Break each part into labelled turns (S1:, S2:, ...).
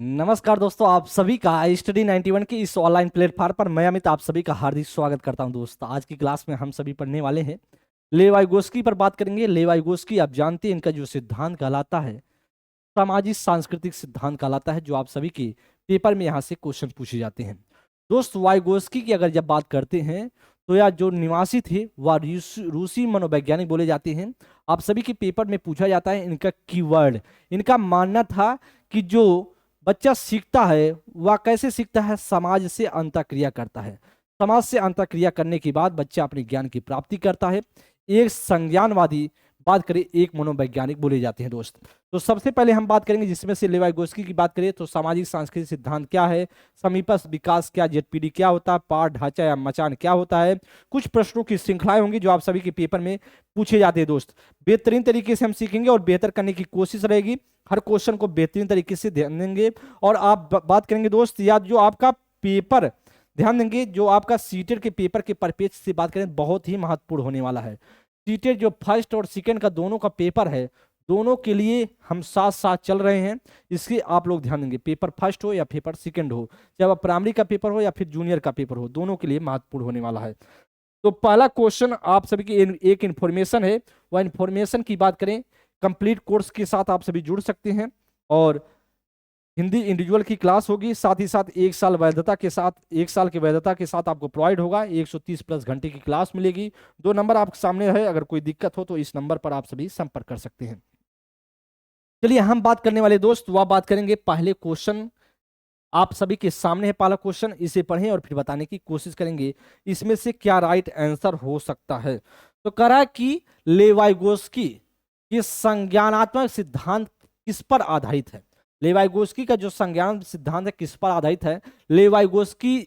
S1: नमस्कार दोस्तों, आप सभी का स्टडी 91 की इस ऑनलाइन प्लेटफॉर्म पर मैं अमित आप सभी का हार्दिक स्वागत करता हूं। दोस्त, आज की क्लास में हम सभी पढ़ने वाले हैं लेवाइगोस्की पर बात करेंगे। लेवाइगोस्की आप जानते हैं, इनका जो सिद्धांत कहलाता है सामाजिक सांस्कृतिक सिद्धांत कहलाता है, जो आप सभी के पेपर में यहाँ से क्वेश्चन पूछे जाते हैं। दोस्त, वाइगोस्की की अगर जब बात करते हैं तो यह जो निवासी थे वह रूसी मनोवैज्ञानिक बोले जाते हैं। आप सभी के पेपर में पूछा जाता है इनका कीवर्ड। इनका मानना था कि जो बच्चा सीखता है वह कैसे सीखता है, समाज से अंतःक्रिया करता है। समाज से अंतःक्रिया करने के बाद बच्चा अपने ज्ञान की प्राप्ति करता है। एक संज्ञानवादी बात करें, एक मनोवैज्ञानिक बोले जाते हैं। दोस्त, तो सबसे पहले हम बात करेंगे जिसमें से लेवाइगोस्की की बात करें तो सामाजिक सांस्कृतिक सिद्धांत क्या है, समीपस्थ विकास क्या, जेडपीडी क्या होता है, पाठ ढांचा या मचान क्या होता है। कुछ प्रश्नों की श्रृंखलाएं होंगी जो आप सभी के पेपर में पूछे जाते हैं। दोस्त, बेहतरीन तरीके से हम सीखेंगे और बेहतर करने की कोशिश रहेगी। हर क्वेश्चन को बेहतरीन तरीके से ध्यान देंगे। और आप बात करेंगे दोस्त, या जो आपका पेपर ध्यान देंगे, जो आपका सीटेट के पेपर के परिप्रेक्ष्य से बात करें बहुत ही महत्वपूर्ण होने वाला है। सीटेट जो फर्स्ट और सेकंड का दोनों का पेपर है, दोनों के लिए हम साथ साथ चल रहे हैं। इसके आप लोग ध्यान देंगे, पेपर फर्स्ट हो या पेपर सेकंड हो, चाहे वह प्राइमरी का पेपर हो या फिर जूनियर का पेपर हो, दोनों के लिए महत्वपूर्ण होने वाला है। तो पहला क्वेश्चन आप सभी की एक इंफॉर्मेशन है। वह इंफॉर्मेशन की बात करें, कंप्लीट कोर्स के साथ आप सभी जुड़ सकते हैं और हिंदी इंडिविजुअल की क्लास होगी। साथ ही साथ एक साल वैधता के साथ, एक साल की वैधता के साथ आपको प्रोवाइड होगा। 130 प्लस घंटे की क्लास मिलेगी। दो नंबर आपके सामने है, अगर कोई दिक्कत हो तो इस नंबर पर आप सभी संपर्क कर सकते हैं। चलिए, हम बात करने वाले दोस्त वह बात करेंगे पहले क्वेश्चन आप सभी के सामने है। पहला क्वेश्चन, इसे पढ़ें और फिर बताने की कोशिश करेंगे इसमें से क्या राइट आंसर हो सकता है। तो कह रहा है कि लेवाइगोस्की ये संज्ञानात्मक सिद्धांत किस पर आधारित है। लेवाइगोस्की का जो संज्ञान सिद्धांत है किस पर आधारित है। Vygotsky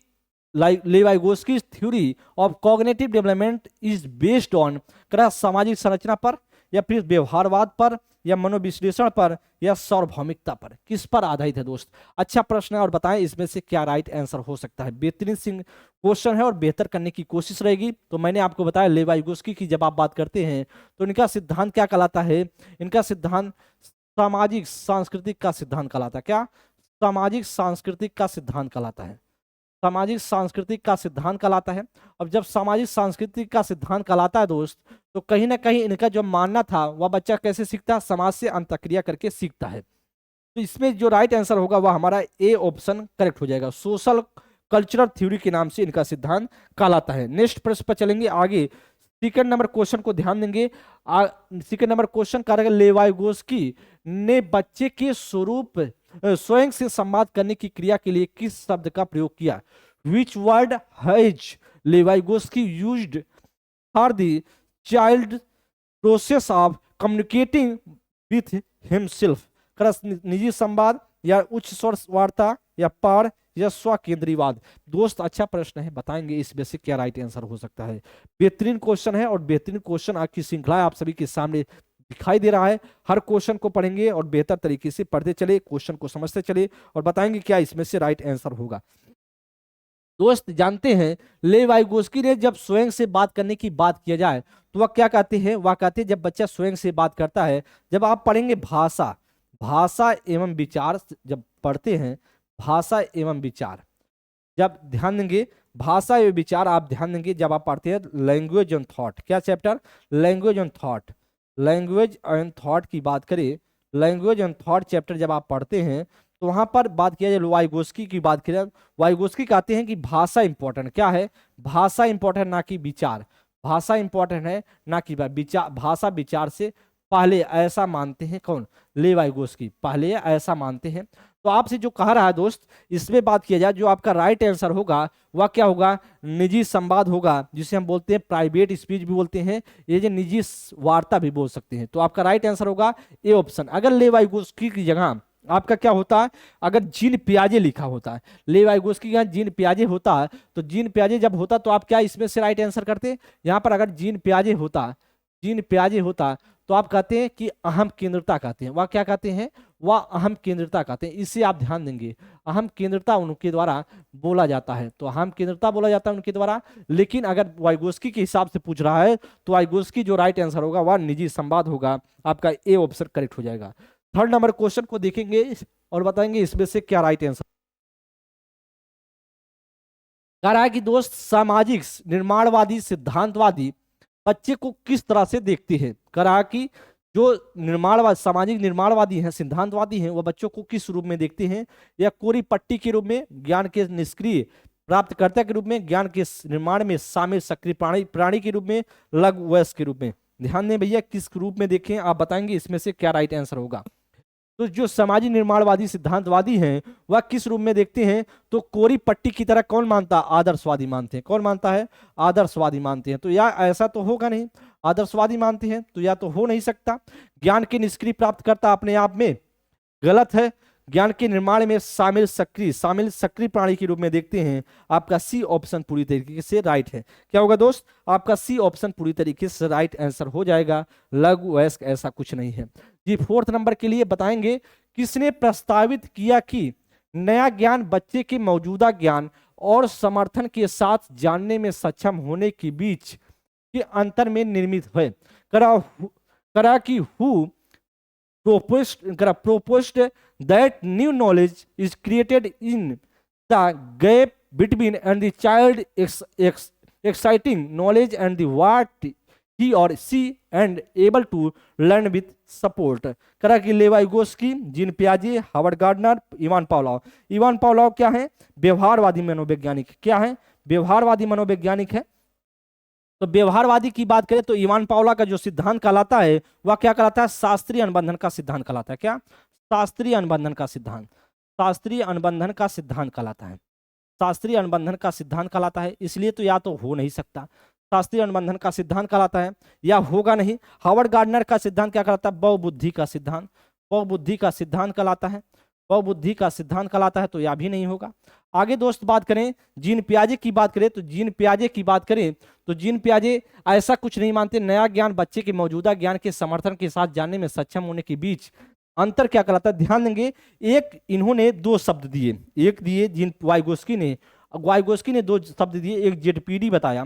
S1: theory of cognitive development is based on, कह सामाजिक संरचना पर या फिर व्यवहारवाद पर या मनोविश्लेषण पर या सार्वभौमिकता पर, किस पर आधारित है। दोस्त, अच्छा प्रश्न है और बताएं इसमें से क्या राइट आंसर हो सकता है। बेहतरीन क्वेश्चन है और बेहतर करने की कोशिश रहेगी। तो मैंने आपको बताया लेवाइगोस्की की जब आप बात करते हैं तो इनका सिद्धांत क्या कहलाता है। इनका सिद्धांत सामाजिक सांस्कृतिक का सिद्धांत कहलाता है। क्या? सामाजिक सांस्कृतिक का सिद्धांत कहलाता है। सामाजिक सांस्कृतिक का सिद्धांत कहलाता है। अब जब सामाजिक सांस्कृतिक का सिद्धांत कहलाता है दोस्त, तो कहीं ना कहीं इनका जो मानना था वह बच्चा कैसे सीखता है, समाज से अंतःक्रिया करके सीखता है। तो इसमें जो राइट आंसर होगा वह हमारा ए ऑप्शन करेक्ट हो जाएगा। सोशल कल्चरल थ्योरी के नाम से इनका सिद्धांत कहलाता है। नेक्स्ट प्रश्न पर चलेंगे आगे। सेकंड नंबर क्वेश्चन को ध्यान देंगे। सेकंड नंबर क्वेश्चन कह रहा है लेवाइगोस्की ने बच्चे के स्वरूप स्वयं से संवाद करने की क्रिया के लिए किस शब्द का प्रयोग किया। Which word has Vygotsky used for the child process of communicating with himself. निजी संवाद या उच्च स्वर वार्ता या पार या स्व केंद्रीवाद। दोस्त, अच्छा प्रश्न है, बताएंगे इसमें से क्या राइट आंसर हो सकता है। बेहतरीन क्वेश्चन है और बेहतरीन क्वेश्चन आपकी श्रृंखला आप सभी के सामने दिखाई दे रहा है। हर क्वेश्चन को पढ़ेंगे और बेहतर तरीके से पढ़ते चले, क्वेश्चन को समझते चले और बताएंगे क्या इसमें से राइट आंसर होगा। दोस्त, जानते हैं लेवाइगोस्की ने जब स्वयं से बात करने की बात किया जाए तो वह क्या कहते हैं। वह कहते हैं जब बच्चा स्वयं से बात करता है, जब आप पढ़ेंगे भाषा, भाषा एवं विचार, जब पढ़ते हैं भाषा एवं विचार, जब ध्यान देंगे भाषा एवं विचार, आप ध्यान देंगे जब आप पढ़ते हैं लैंग्वेज एंड थॉट, क्या chapter, language and thought, language and thought की बात करें, लैंग्वेज एंड थॉट चैप्टर जब आप पढ़ते हैं तो वहां पर बात किया जाए वाइगोस्की की बात किया जाए, वाइगोस्की कहते हैं कि भाषा इंपॉर्टेंट क्या है, भाषा इंपॉर्टेंट ना कि विचार, भाषा इंपॉर्टेंट है ना कि विचार, भाषा विचार से पहले, ऐसा मानते हैं कौन, लेवाइगोस्की, पहले ऐसा मानते हैं। तो आपसे जो कह रहा है दोस्त, इसमें बात किया जाए जो आपका राइट आंसर होगा वह क्या होगा, निजी संवाद होगा, जिसे हम बोलते हैं प्राइवेट स्पीच भी बोलते हैं, ये जो निजी वार्ता भी बोल सकते हैं। तो आपका राइट आंसर होगा ए ऑप्शन। अगर लेवाइगोस्की की जगह आपका क्या होता है, अगर जीन पियाजे लिखा होता है, लेवाइगोस्की का जीन पियाजे होता है, तो जीन पियाजे जब होता तो आप क्या इसमें से राइट आंसर करते। यहाँ पर अगर जीन पियाजे होता, जीन पियाजे होता तो आप कहते हैं कि अहम केंद्रता कहते हैं। वह क्या कहते हैं, वह अहम केंद्रता कहते हैं। इससे आप ध्यान देंगे, अहम केंद्रता उनके द्वारा बोला जाता है, तो अहम केंद्रता बोला जाता है उनके द्वारा। लेकिन अगर वाइगोस्की के हिसाब से पूछ रहा है तो वाइगोस्की जो राइट आंसर होगा वह निजी संवाद होगा। आपका ए ऑप्शन करेक्ट हो जाएगा। थर्ड नंबर क्वेश्चन को देखेंगे। और बताएंगे इसमें से क्या राइट आंसर। कह रहा है कि दोस्त सामाजिक निर्माणवादी सिद्धांतवादी बच्चे को किस तरह से देखते हैं। कह रहा है कि जो निर्माणवादी सामाजिक निर्माणवादी हैं सिद्धांतवादी हैं वह बच्चों को किस रूप में देखते हैं, या कोरी पट्टी के रूप में, ज्ञान के निष्क्रिय प्राप्तकर्ता के रूप में, ज्ञान के निर्माण में शामिल सक्रिय प्राणी के रूप में, लघु वयस्क के रूप में। ध्यान दें भैया किस रूप में देखें, आप बताएंगे इसमें से क्या राइट आंसर होगा। तो जो सामाजिक निर्माणवादी सिद्धांतवादी हैं वह किस रूप में देखते हैं, तो कोरी पट्टी की तरह कौन मानता है, आदर्शवादी मानते हैं। कौन मानता है, आदर्शवादी मानते हैं। तो या ऐसा तो होगा नहीं, आदर्शवादी मानते हैं तो या तो हो नहीं सकता। ज्ञान के निष्क्रिय प्राप्त करता अपने आप में गलत है। ज्ञान के निर्माण में शामिल सक्रिय प्राणी के रूप में देखते हैं। आपका सी ऑप्शन पूरी तरीके से राइट है। क्या होगा दोस्त, आपका सी ऑप्शन पूरी तरीके से राइट आंसर हो जाएगा। लघु वयस्क ऐसा कुछ नहीं है जी। 4th नंबर के लिए बताएंगे, किसने प्रस्तावित किया कि नया ज्ञान बच्चे के मौजूदा ज्ञान और समर्थन के साथ जानने में सक्षम होने के बीच के अंतर में निर्मित है। करा कि who proposed that new knowledge is created in the gap between and the child exciting knowledge and the what he or she and able to learn with support। करा कि लेवाइगोस्की, जीन पियाजे, Howard Gardner, Ivan Pavlov. Ivan Pavlov क्या है, व्यवहारवादी मनोवैज्ञानिक। क्या है, व्यवहारवादी मनोवैज्ञानिक है। तो व्यवहारवादी की बात करें तो इवान पावला का जो सिद्धांत कहलाता है वह क्या कहलाता है, शास्त्रीय अनुबंधन का सिद्धांत कहलाता है। क्या, शास्त्रीय अनुबंधन का सिद्धांत, शास्त्रीय अनुबंधन का सिद्धांत कहलाता है। शास्त्रीय अनुबंधन का सिद्धांत कहलाता है, इसलिए तो या तो हो नहीं सकता, शास्त्रीय अनुबंधन का सिद्धांत कहलाता है, या होगा नहीं। हार्वर्ड गार्डनर का सिद्धांत क्या कहलाता है, बहुबुद्धि का सिद्धांत, बहुबुद्धि का सिद्धांत कहलाता है, बहुबुद्धि का सिद्धांत कहलाता है, तो यह भी नहीं होगा। आगे दोस्त बात करें, जीन पियाजे की बात करें तो जीन पियाजे की बात करें तो जीन पियाजे ऐसा कुछ नहीं मानते। नया ज्ञान बच्चे के मौजूदा ज्ञान के समर्थन के साथ जानने में सक्षम होने के बीच अंतर क्या कहलाता है। ध्यान देंगे, एक इन्होंने 2 शब्द दिए, एक दिए जीन वाइगोस्की ने 2 शब्द दिए। एक जेडपीडी बताया,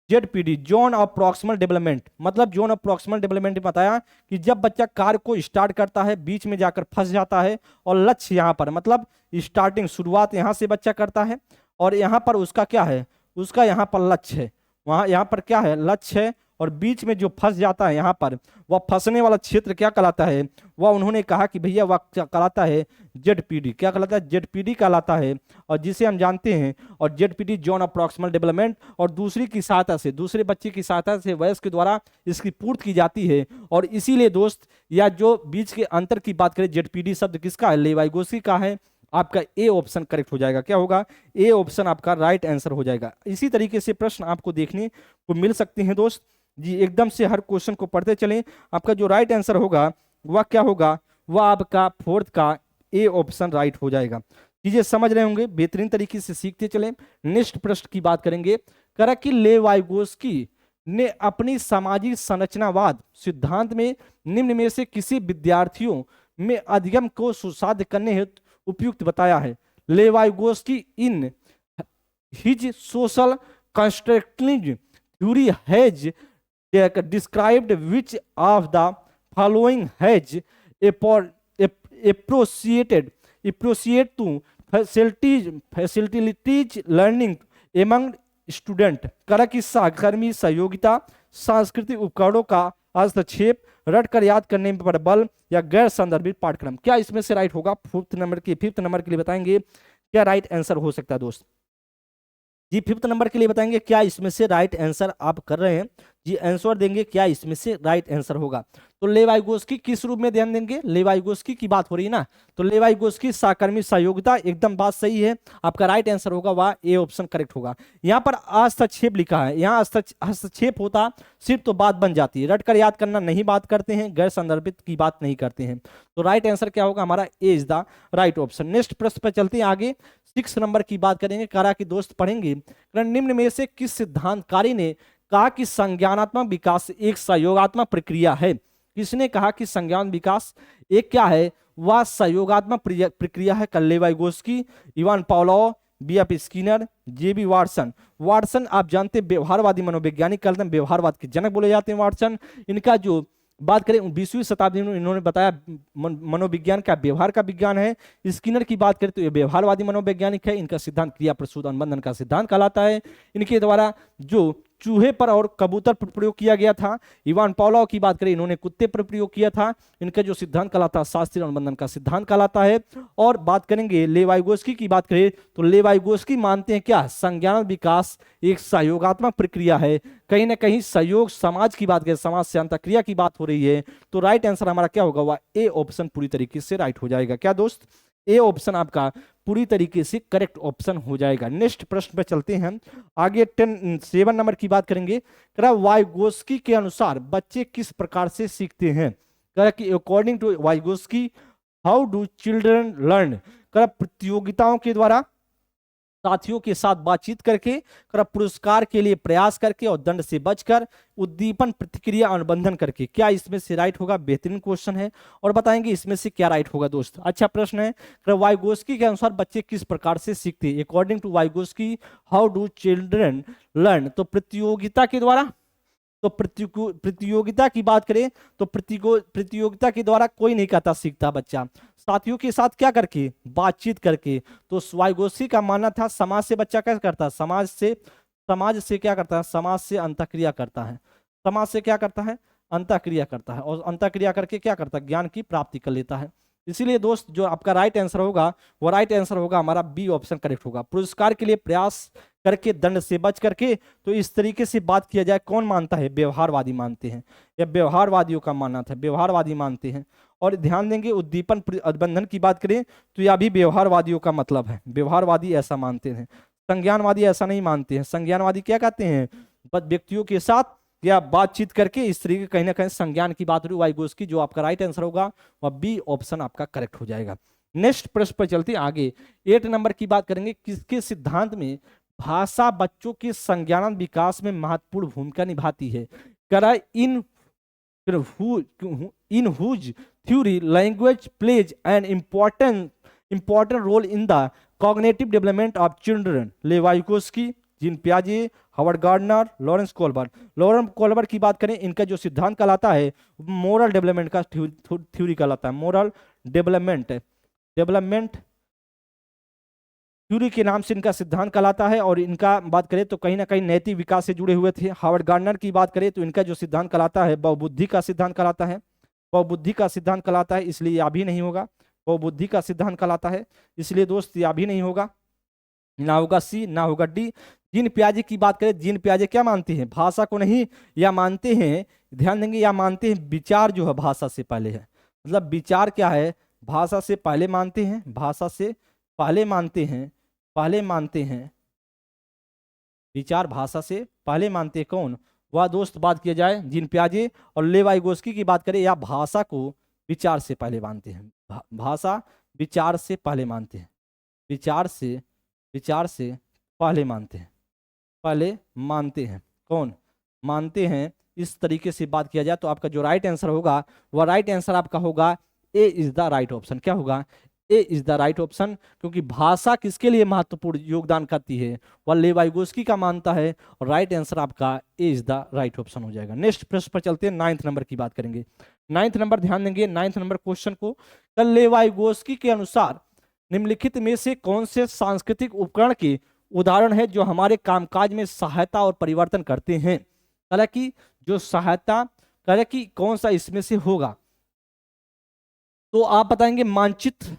S1: ZPD zone of proximal development, मतलब जोन ऑफ प्रॉक्सिमल डेवलपमेंट बताया कि जब बच्चा कार्य को स्टार्ट करता है बीच में जाकर फंस जाता है और लक्ष्य यहाँ पर, मतलब स्टार्टिंग शुरुआत यहाँ से बच्चा करता है और यहाँ पर उसका क्या है, उसका यहाँ पर लक्ष्य है, वहाँ यहाँ पर क्या है, लक्ष्य है, और बीच में जो फंस जाता है यहाँ पर वह फंसने वाला क्षेत्र क्या कहलाता है, वह उन्होंने कहा कि भैया वह क्या कहलाता है, जेडपीडी। क्या कहलाता है, जेडपीडी कहलाता है, और जिसे हम जानते हैं, और ZPD zone of proximal development, और दूसरी की सहायता से, दूसरे बच्चे की सहायता से वयस्क के द्वारा इसकी पूर्ति की जाती है। और इसीलिए दोस्त, या जो बीच के अंतर की बात करें, जेडपीडी शब्द किसका है, लेवाइगोस्की का है। आपका ए ऑप्शन करेक्ट हो जाएगा। क्या होगा, ए ऑप्शन आपका राइट आंसर हो जाएगा। इसी तरीके से प्रश्न आपको देखने को मिल सकते हैं दोस्त जी। एकदम से हर क्वेश्चन को पढ़ते चलें। आपका जो राइट आंसर होगा वह क्या होगा, वह आपका 4th का ए ऑप्शन राइट हो जाएगा। चीजें समझ रहे होंगे, बेहतरीन तरीके से सीखते चलें। नेक्स्ट प्रश्न की बात करेंगे। करा कि लेवाइगोस्की ने अपनी सामाजिक संरचनावाद सिद्धांत में निम्न में से किसी विद्यार्थियों में अधिगम को सुसाध्य करने हेतु उपयुक्त बताया है। Vygotsky in his social constructive theory has described which of the following has appreciated to facilitate learning among student। करा कि सहकर्मी सहयोगिता, सांस्कृतिक उपकरणों का हस्तक्षेप, रट कर याद करने पर बल, या गैर संदर्भित पाठ्यक्रम। क्या इसमें से राइट होगा, 5th नंबर के लिए बताएंगे क्या राइट आंसर हो सकता है दोस्त जी। 5th नंबर के लिए बताएंगे क्या इसमें से राइट आंसर आप कर रहे हैं जी, आंसर देंगे क्या इसमें से राइट आंसर होगा। तो लेवाइगोस्की किस रूप में ध्यान देंगे, लेवाइगोस्की की बात हो रही है ना, तो लेवाइगोस्की सहकर्मी सहयोगिता, एकदम बात सही है। आपका राइट आंसर होगा वह ए ऑप्शन करेक्ट होगा। यहाँ पर हस्तक्षेप लिखा है, यहाँ हस्तक्षेप होता सिर्फ तो बात बन जाती है, रट कर याद करना नहीं बात करते हैं, गैर संदर्भित की बात नहीं करते हैं। तो राइट आंसर क्या होगा हमारा, A is the right option. Next प्रश्न पर चलते हैं आगे। 6 नंबर की बात करेंगे। करा कि दोस्त पढ़ेंगे, निम्न में से किस सिद्धांतकारी ने कहा कि संज्ञानात्मक विकास एक सहयोगात्मक प्रक्रिया है। किसने कहा कि संज्ञान विकास एक क्या है, वह सहयोगात्मक प्रक्रिया है। Vygotsky, Ivan Pavlov, B.F. Skinner, J.B. Watson आप जानते हैं व्यवहारवादी मनोवैज्ञानिक कहते हैं, व्यवहारवाद के जनक बोले जाते हैं वाटसन। इनका जो बात करें 20वीं शताब्दी में इन्होंने बताया मनोविज्ञान का व्यवहार का विज्ञान है। स्किनर की बात करें तो ये व्यवहारवादी मनोवैज्ञानिक है। इनका सिद्धांत क्रिया प्रसूत अनुबंधन का सिद्धांत कहलाता है। इनके द्वारा जो चूहे पर और कबूतर पर प्रयोग किया गया था। इवान पावलोव की बात करें, इन्होंने कुत्ते पर प्रयोग किया था। इनका जो सिद्धांत कहलाता है शास्त्रीय अनुबंधन का सिद्धांत कहलाता है। और बात करेंगे लेवाइगोस्की की बात करें तो लेवाइगोस्की मानते हैं क्या, संज्ञान विकास एक सहयोगात्मक प्रक्रिया है। कहीं ना कहीं सहयोग समाज की बात करें, समाज से अंतःक्रिया की बात हो रही है, तो राइट आंसर हमारा क्या होगा, वह ए ऑप्शन पूरी तरीके से राइट हो जाएगा। क्या दोस्त, ए ऑप्शन आपका पूरी तरीके से करेक्ट ऑप्शन हो जाएगा। नेक्स्ट प्रश्न पे चलते हैं हम आगे। 7 नंबर की बात करेंगे। वाइगोस्की के अनुसार बच्चे किस प्रकार से सीखते हैं। कि according to Vygotsky how do children learn. प्रतियोगिताओं के द्वारा, साथियों के साथ बातचीत करके, पुरस्कार के लिए प्रयास करके और दंड से बचकर, उद्दीपन प्रतिक्रिया अनुबंधन करके। क्या इसमें से राइट होगा, बेहतरीन क्वेश्चन है और बताएंगे इसमें से क्या राइट होगा दोस्त। अच्छा प्रश्न है। वाइगोस्की के अनुसार बच्चे किस प्रकार से सीखते हैं। According to Vygotsky how do children learn, तो प्रतियोगिता के द्वारा। तो प्रतियोगिता की बात करें तो प्रतियोगिता के द्वारा कोई नहीं कहता सीखता बच्चा, साथियों के साथ क्या करके, बातचीत करके। तो वाइगोस्की का मानना था समाज से बच्चा क्या करता है, समाज से क्या करता है, समाज से अंतःक्रिया करता है। समाज से क्या करता है, अंतःक्रिया करता है और अंतःक्रिया करके क्या करता है, ज्ञान की प्राप्ति कर लेता है। इसीलिए दोस्त जो आपका राइट आंसर होगा वो राइट आंसर होगा हमारा बी ऑप्शन करेक्ट होगा। पुरस्कार के लिए प्रयास करके, दंड से बच करके। तो इस तरीके से बात किया जाए, कौन मानता है, व्यवहारवादी मानते हैं। यह व्यवहारवादियों का मानना था, व्यवहारवादी मानते हैं। और ध्यान देंगे उद्दीपन अनुबंधन की बात करें तो यह भी व्यवहारवादियों का मतलब है, व्यवहारवादी ऐसा मानते हैं। संज्ञानवादी ऐसा नहीं मानते हैं। संज्ञानवादी क्या कहते हैं, व्यक्तियों के साथ या बातचीत करके, इस तरीके कहीं ना कहीं संज्ञान की बात हो रही। वाइगोस्की जो आपका राइट आंसर होगा वह बी ऑप्शन आपका करेक्ट हो जाएगा। नेक्स्ट प्रश्न पर चलते हैं आगे। 8 नंबर की बात करेंगे। किसके सिद्धांत में भाषा बच्चों के संज्ञान विकास में महत्वपूर्ण भूमिका निभाती है। In whose theory language plays an important role in the cognitive development of children। Vygotsky, Jean पियाजे, हावर्ड गार्डनर, लॉरेंस कोल्बर की बात करें, इनका जो सिद्धांत कहलाता है मोरल डेवलपमेंट का थ्योरी कहलाता है। मोरल डेवलपमेंट थ्योरी के नाम से इनका सिद्धांत कहलाता है। और इनका बात करें तो कहीं ना कहीं नैतिक विकास से जुड़े हुए थे। हावर्ड गार्डनर की बात करें तो इनका जो सिद्धांत कहलाता है बहुबुद्धि का सिद्धांत कहलाता है। बहुबुद्धि का सिद्धांत कहलाता है, इसलिए यह भी नहीं होगा। बहुबुद्धि का सिद्धांत कहलाता है, इसलिए दोस्त यह भी नहीं होगा। ना होगा सी, ना होगा डी। जीन पियाजे की बात करें, जीन पियाजे क्या मानते हैं, भाषा को नहीं, या मानते हैं, ध्यान देंगे, या मानते हैं विचार जो है भाषा से पहले है। मतलब विचार क्या है, भाषा से पहले मानते हैं, भाषा से पहले मानते हैं, विचार भाषा से पहले मानते हैं। कौन, वह दोस्त बात किया जाए जीन पियाजे। और लेवाइगोस्की की बात करें, या भाषा को विचार से पहले मानते हैं, भाषा विचार से पहले मानते हैं, विचार से पहले मानते हैं। कौन मानते हैं, इस तरीके से बात किया जाए तो आपका जो राइट आंसर होगा वह राइट आंसर आपका होगा ए इज द राइट ऑप्शन। क्या होगा, ए इज द राइट ऑप्शन। क्योंकि भाषा किसके लिए महत्वपूर्ण योगदान करती है, वह लेवाइगोस्की का मानता है। और राइट आंसर आपका ए इज द राइट ऑप्शन हो जाएगा। नेक्स्ट प्रश्न पर चलते हैं, 9 नंबर की बात करेंगे। 9 नंबर, ध्यान देंगे 9 नंबर क्वेश्चन को। लेवाइगोस्की के अनुसार निम्नलिखित में से कौन से सांस्कृतिक उपकरण के उदाहरण है जो हमारे कामकाज में सहायता और परिवर्तन करते हैं। हालांकि जो सहायता करे कि कौन सा इसमें से होगा, तो आप बताएंगे मानचित्र,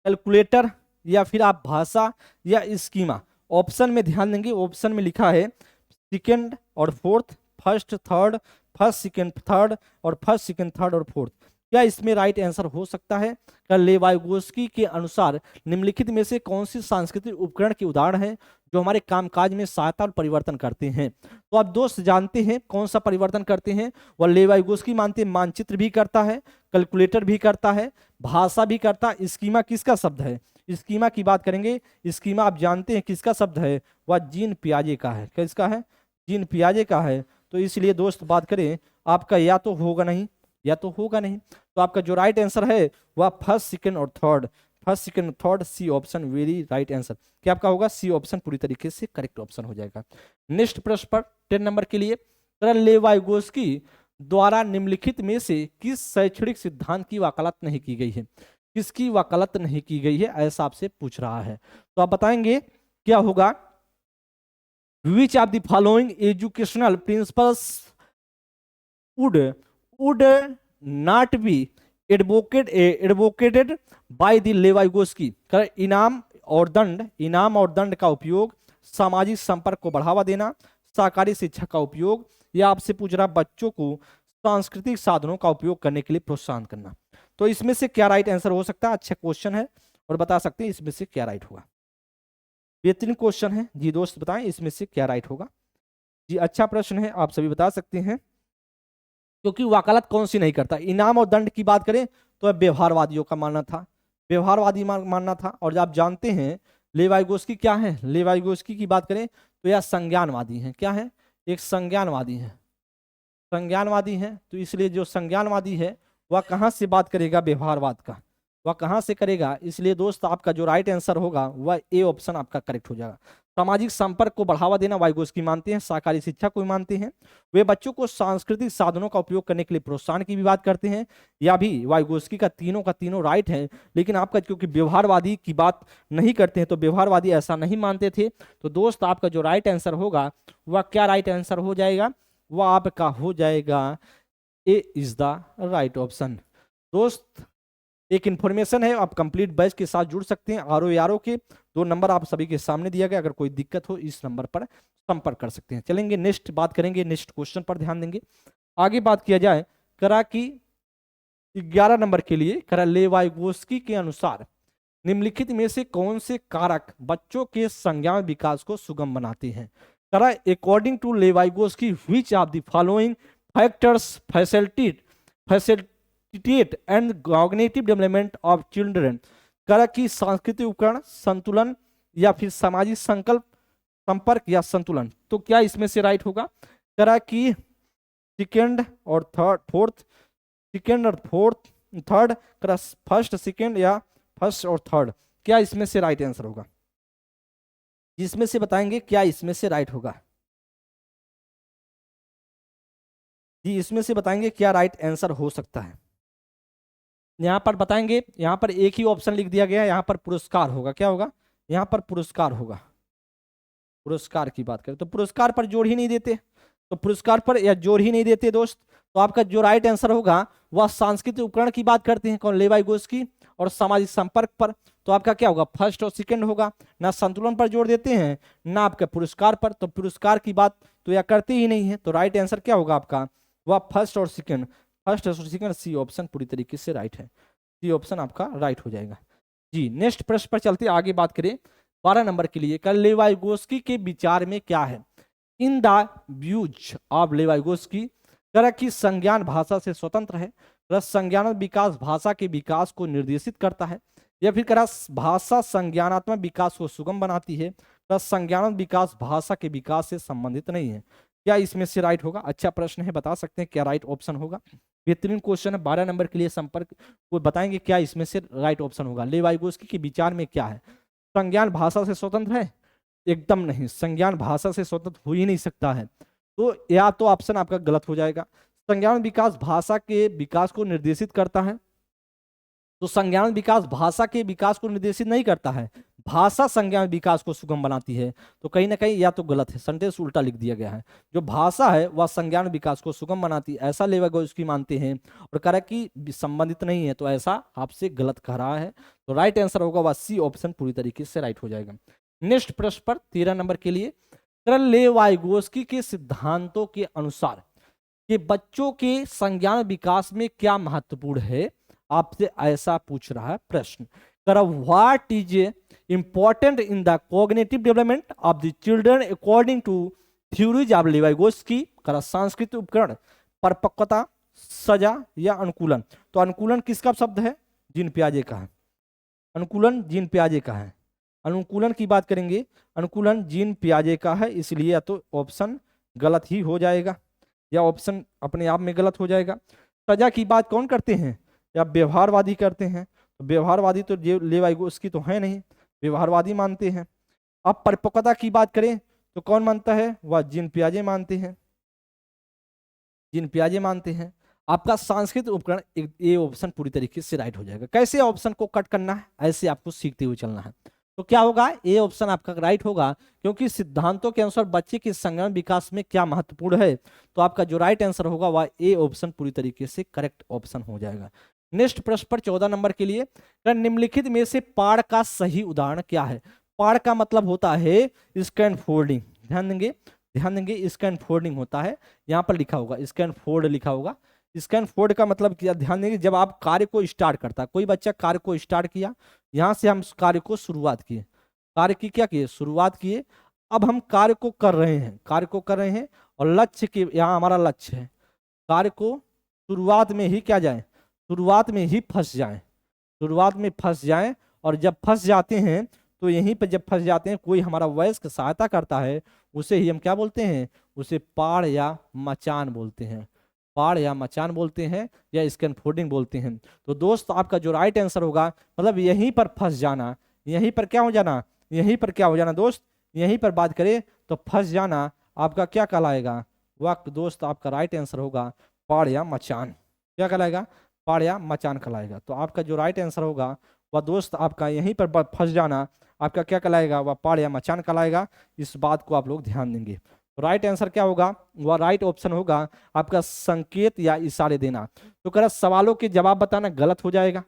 S1: कैलकुलेटर, या फिर आप भाषा या स्कीमा। ऑप्शन में ध्यान देंगे, ऑप्शन में लिखा है सेकंड और fourth, first third, first second third, और फर्स्ट सेकंड थर्ड और फोर्थ। क्या इसमें राइट आंसर हो सकता है। लेवाइगोस्की के अनुसार निम्नलिखित में से कौन सी सांस्कृतिक उपकरण के उदाहरण है जो हमारे कामकाज में सहायता और परिवर्तन करते हैं। तो आप दोस्त जानते हैं कौन सा परिवर्तन करते हैं, वह लेवाइगोस्की मानते हैं मानचित्र भी करता है, कैलकुलेटर भी करता है, भाषा भी करता है। स्कीमा किसका शब्द है, स्कीमा की बात करेंगे, स्कीमा आप जानते हैं किसका शब्द है, वह जीन पियाजे का है। किसका है, जीन पियाजे का है। तो इसलिए दोस्त बात करें आपका या तो होगा नहीं, तो आपका जो राइट आंसर है वह फर्स्ट सेकंड और third, C option very right answer. क्या आपका होगा, सी ऑप्शन पूरी तरीके से करेक्ट ऑप्शन हो जाएगा। नेक्स्ट प्रश्न पर 10 नंबर के लिए, लेवाइगोस्की द्वारा निम्नलिखित में से किस शैक्षणिक सिद्धांत की वकालत नहीं की गई है? किसकी वकालत नहीं की गई है, ऐसा आपसे पूछ रहा है। तो आप बताएंगे क्या होगा? Which of the following educational principles would not be advocated by the Vygotsky? इनाम और दंड का उपयोग, सामाजिक संपर्क को बढ़ावा देना, सहकारी शिक्षा का उपयोग, या आपसे पूछ रहा बच्चों को सांस्कृतिक साधनों का उपयोग करने के लिए प्रोत्साहन करना। तो इसमें से क्या राइट आंसर हो सकता है? अच्छा क्वेश्चन है और बता सकते हैं इसमें से क्या राइट होगा। बेहतरीन क्वेश्चन है जी दोस्त, बताएं इसमें से क्या राइट होगा जी। अच्छा प्रश्न है, आप सभी बता सकते हैं। क्योंकि वकालत कौन सी नहीं करता? इनाम और दंड की बात करें तो व्यवहारवादियों का मानना था, व्यवहारवादी मानना था। और आप जानते हैं लेवाइगोस्की क्या है? लेवाइगोस्की की बात करें तो यह संज्ञानवादी है। क्या है? एक संज्ञानवादी है, संज्ञानवादी है। तो इसलिए जो संज्ञानवादी है वह कहां से बात करेगा? व्यवहारवाद का, वह कहां से करेगा? इसलिए दोस्त आपका जो राइट आंसर होगा वह ए ऑप्शन आपका करेक्ट हो जाएगा। सामाजिक संपर्क को बढ़ावा देना वाइगोस्की मानते हैं, सहकारी शिक्षा को भी मानते हैं। वे बच्चों को सांस्कृतिक साधनों का उपयोग करने के लिए प्रोत्साहन की भी बात करते हैं, या भी वाइगोस्की का तीनों राइट है। लेकिन आपका क्योंकि व्यवहारवादी की बात नहीं करते हैं तो व्यवहारवादी ऐसा नहीं मानते थे। तो दोस्त आपका जो राइट आंसर होगा वह क्या राइट आंसर हो जाएगा? वह आपका हो जाएगा ए इज द राइट ऑप्शन। दोस्त एक इन्फॉर्मेशन है, आप कंप्लीट बैच के साथ जुड़ सकते हैं। RO के 2 नंबर आप सभी के सामने दिया गया, अगर कोई दिक्कत हो इस नंबर पर संपर्क कर सकते हैं। चलेंगे नेक्स्ट बात करेंगे, नेक्स्ट क्वेश्चन पर ध्यान देंगे। आगे बात किया जाए करा कि 11 नंबर के लिए करा लेवाइगोस्की के अनुसार निम्नलिखित में से कौन से कारक बच्चों के संज्ञान विकास को सुगम बनाते हैं? करा according to Vygotsky which of the following factors facilitate and cognitive development of children? करा कि सांस्कृतिक उपकरण, संतुलन, या फिर सामाजिक संकल्प, संपर्क, या संतुलन? तो क्या इसमें से राइट होगा? करा कि सेकेंड और थर्ड, करा फर्स्ट सेकेंड या फर्स्ट और थर्ड? क्या इसमें से राइट आंसर होगा? जिसमें से बताएंगे क्या इसमें से राइट होगा जी। इसमें से बताएंगे क्या राइट आंसर हो सकता है। यहां पर बताएंगे, यहां पर एक ही ऑप्शन लिख दिया गया, यहां पर पुरस्कार होगा। क्या होगा? यहां पर पुरस्कार होगा। पुरस्कार की बात करें तो पुरस्कार पर जोर ही नहीं देते, तो पुरस्कार पर या जोर ही नहीं देते दोस्त। तो आपका जो राइट आंसर होगा वह सांस्कृतिक उपकरण की बात करते हैं कौन? लेवाइगोस्की। और सामाजिक संपर्क पर तो आपका क्या होगा? फर्स्ट और सेकंड होगा। ना संतुलन पर जोर देते हैं ना आपके पुरस्कार पर, तो पुरस्कार की बात तो यह करते ही नहीं है। तो राइट आंसर क्या होगा आपका? वह फर्स्ट और सेकंड, सी ऑप्शन पूरी तरीके से राइट है। सी ऑप्शन आपका राइट हो जाएगा जी। नेक्स्ट प्रश्न पर चलते आगे बात करें 12 नंबर के लिए। कल लेवाइगोस्की के विचार में क्या है? इन द व्यूज ऑफ लेवाइगोस्की करा कि संज्ञान भाषा से स्वतंत्र है, संज्ञान विकास भाषा के विकास को निर्देशित करता है, या फिर करा भाषा संज्ञानात्मक विकास को सुगम बनाती है, संज्ञान विकास भाषा के विकास से संबंधित नहीं है? क्या इसमें से राइट होगा? अच्छा प्रश्न है, बता सकते हैं क्या राइट ऑप्शन होगा। बेहतरीन क्वेश्चन है, 12 नंबर के लिए संपर्क को बताएंगे क्या इसमें से राइट ऑप्शन होगा। लेवाइगोस्की के विचार में क्या है? संज्ञान भाषा से स्वतंत्र है? एकदम नहीं, संज्ञान भाषा से स्वतंत्र हो ही नहीं सकता है। तो या तो ऑप्शन आपका गलत हो जाएगा। संज्ञान विकास भाषा के विकास को निर्देशित करता है, तो संज्ञान विकास भाषा के विकास को निर्देशित नहीं करता है, भाषा संज्ञान विकास को सुगम बनाती है। तो कहीं ना कहीं या तो गलत है, सेंटेंस उल्टा लिख दिया गया है। जो भाषा है वह संज्ञान विकास को सुगम बनाती है, ऐसा लेवाइगोस्की मानते हैं। और कह रहा है कि संबंधित नहीं है, तो ऐसा आपसे गलत कह रहा है। तो राइट आंसर होगा वह सी ऑप्शन पूरी तरीके से राइट हो जाएगा। नेक्स्ट प्रश्न पर 13 नंबर के लिए, लेवाइगोस्की के सिद्धांतों के अनुसार कि बच्चों के संज्ञान विकास में क्या महत्वपूर्ण है, आपसे ऐसा पूछ रहा है प्रश्न। What is important in the cognitive development of the children according to theories of Vygotsky? सांस्कृतिक उपकरण, परिपक्वता, सजा, या अनुकूलन? तो अनुकूलन किसका शब्द है? जीन पियाजे का है। अनुकूलन जीन पियाजे का है। अनुकूलन की बात करेंगे, अनुकूलन जीन पियाजे का है, इसलिए या तो ऑप्शन गलत ही हो जाएगा या ऑप्शन अपने आप में गलत हो जाएगा। सजा की बात कौन करते हैं? या व्यवहारवादी करते हैं। तो व्यवहारवादी तो लेवाइगोस्की तो है नहीं, व्यवहारवादी मानते हैं। अब परिपक्वता की बात करें तो कौन मानता है? वह जीन पियाजे मानते हैं। जिन पियाजे मानते हैं। आपका सांस्कृतिक उपकरण, ये ऑप्शन पूरी तरीके से राइट हो जाएगा। कैसे ऑप्शन को कट करना है, ऐसे आपको सीखते हुए चलना है। तो क्या होगा, ए ऑप्शन आपका राइट होगा, क्योंकि सिद्धांतों के अनुसार बच्चे के संज्ञान विकास में क्या महत्वपूर्ण है। तो आपका जो राइट आंसर होगा वह ए ऑप्शन पूरी तरीके से करेक्ट ऑप्शन हो जाएगा। नेक्स्ट प्रश्न पर 14 नंबर के लिए, निम्नलिखित में से पाड़ का सही उदाहरण क्या है। पाड़ का मतलब होता है स्कैन फोल्डिंग, ध्यान देंगे स्कैन फोल्डिंग होता है, यहाँ पर लिखा होगा स्कैन फोल्ड लिखा होगा। स्कैन फोल्ड का मतलब क्या, ध्यान देंगे जब आप कार्य को स्टार्ट करता है, कोई बच्चा कार्य को स्टार्ट किया, यहाँ से हम कार्य को शुरुआत किए, कार्य की क्या किए, शुरुआत किए। अब हम कार्य को कर रहे हैं, और लक्ष्य के, यहाँ हमारा लक्ष्य है कार्य को शुरुआत में ही क्या जाए, शुरुआत में ही फंस जाएं, और जब फंस जाते हैं तो यहीं पर जब फंस जाते हैं, कोई हमारा वयस्क सहायता करता है, उसे ही हम क्या बोलते हैं, उसे पाड़ या मचान बोलते हैं, या स्कैन फोल्डिंग बोलते हैं। तो दोस्त आपका जो राइट आंसर होगा, मतलब यहीं पर फंस जाना, यहीं पर क्या हो जाना दोस्त, यहीं पर बात करें तो फंस जाना आपका क्या कहलाएगा, वह दोस्त आपका राइट आंसर होगा पाड़ या मचान। क्या कहलाएगा, पाड़ या मचान कहलाएगा। तो आपका जो राइट आंसर होगा वह दोस्त आपका यहीं पर फंस जाना आपका क्या कहलाएगा, वह पाड़ या मचान कहलाएगा। इस बात को आप लोग ध्यान देंगे। तो राइट आंसर क्या होगा, वह राइट ऑप्शन होगा आपका संकेत या इशारे देना। तो कह रहा सवालों के जवाब बताना गलत हो जाएगा। कह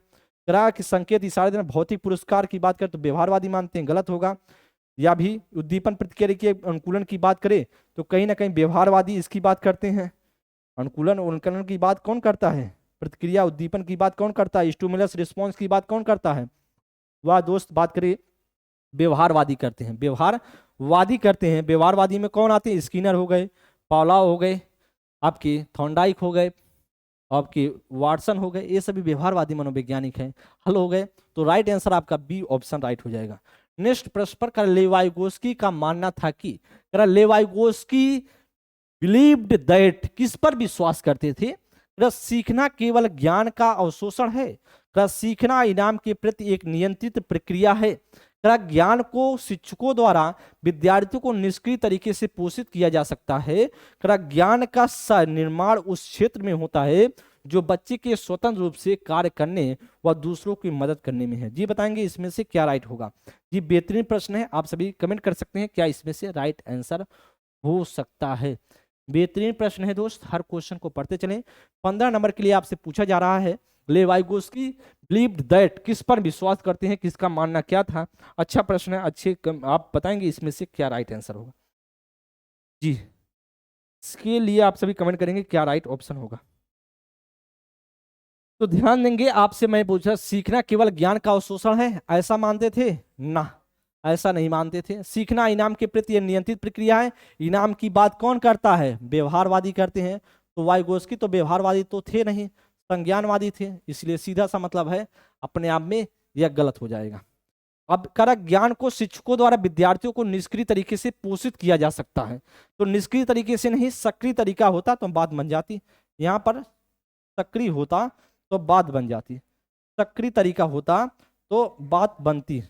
S1: रहा कि संकेत इशारे देना, भौतिक पुरस्कार की बात करें तो व्यवहारवादी मानते हैं, गलत होगा। या भी उद्दीपन प्रतिक्रिया के अनुकूलन की बात करें तो कहीं ना कहीं व्यवहारवादी इसकी बात करते हैं। अनुकूलन की बात कौन करता है, प्रतिक्रिया उद्दीपन की बात कौन करता है, स्टिमुलस रिस्पॉन्स की बात कौन करता है, वह दोस्त बात करें व्यवहारवादी करते हैं। व्यवहारवादी में कौन आते हैं, स्किनर हो गए, पावलोव हो गए, आपके थॉर्नडाइक हो गए, आपके वाटसन हो गए, ये सभी व्यवहारवादी मनोवैज्ञानिक हैं। हल हो गए। तो राइट आंसर आपका बी ऑप्शन राइट हो जाएगा। नेक्स्ट प्रश्न पर लेवाइगोस्की का मानना था कि, लेवाइगोस्की बिलीव्ड दैट, किस पर विश्वास करते थे, सीखना केवल ज्ञान का अवशोषण है, सीखना इनाम के प्रति एक नियंत्रित प्रक्रिया है, ज्ञान को शिक्षकों द्वारा विद्यार्थियों को निष्क्रिय तरीके से पोषित किया जा सकता है, ज्ञान का निर्माण उस क्षेत्र में होता है जो बच्चे के स्वतंत्र रूप से कार्य करने व दूसरों की मदद करने में है। जी बताएंगे इसमें से क्या राइट होगा। जी बेहतरीन प्रश्न है, आप सभी कमेंट कर सकते हैं क्या इसमें से राइट आंसर हो सकता है। बेहतरीन प्रश्न है दोस्त, हर क्वेश्चन को पढ़ते चलें। 15 नंबर के लिए आपसे पूछा जा रहा है, लेवाइगोस्की बिलीव्ड दैट, किस पर विश्वास करते हैं, किसका मानना क्या था। अच्छा प्रश्न है, आप बताएंगे इसमें से क्या राइट आंसर होगा। जी इसके लिए आप सभी कमेंट करेंगे क्या राइट ऑप्शन होगा। तो ध्यान देंगे, आपसे मैं पूछा सीखना केवल ज्ञान का अवशोषण है, ऐसा मानते थे ना, ऐसा नहीं मानते थे। सीखना इनाम के प्रति नियंत्रित प्रक्रिया है, इनाम की बात कौन करता है, व्यवहारवादी करते हैं। तो वाइगोस्की तो व्यवहारवादी तो थे नहीं, संज्ञानवादी थे, इसलिए सीधा सा मतलब है अपने आप में यह गलत हो जाएगा। अब करा ज्ञान को शिक्षकों द्वारा विद्यार्थियों को निष्क्रिय तरीके से पोषित किया जा सकता है, तो निष्क्रिय तरीके से नहीं, सक्रिय तरीका होता तो बात बन जाती। यहाँ पर सक्रिय होता तो बात बन जाती, सक्रिय तरीका होता तो बात बनती,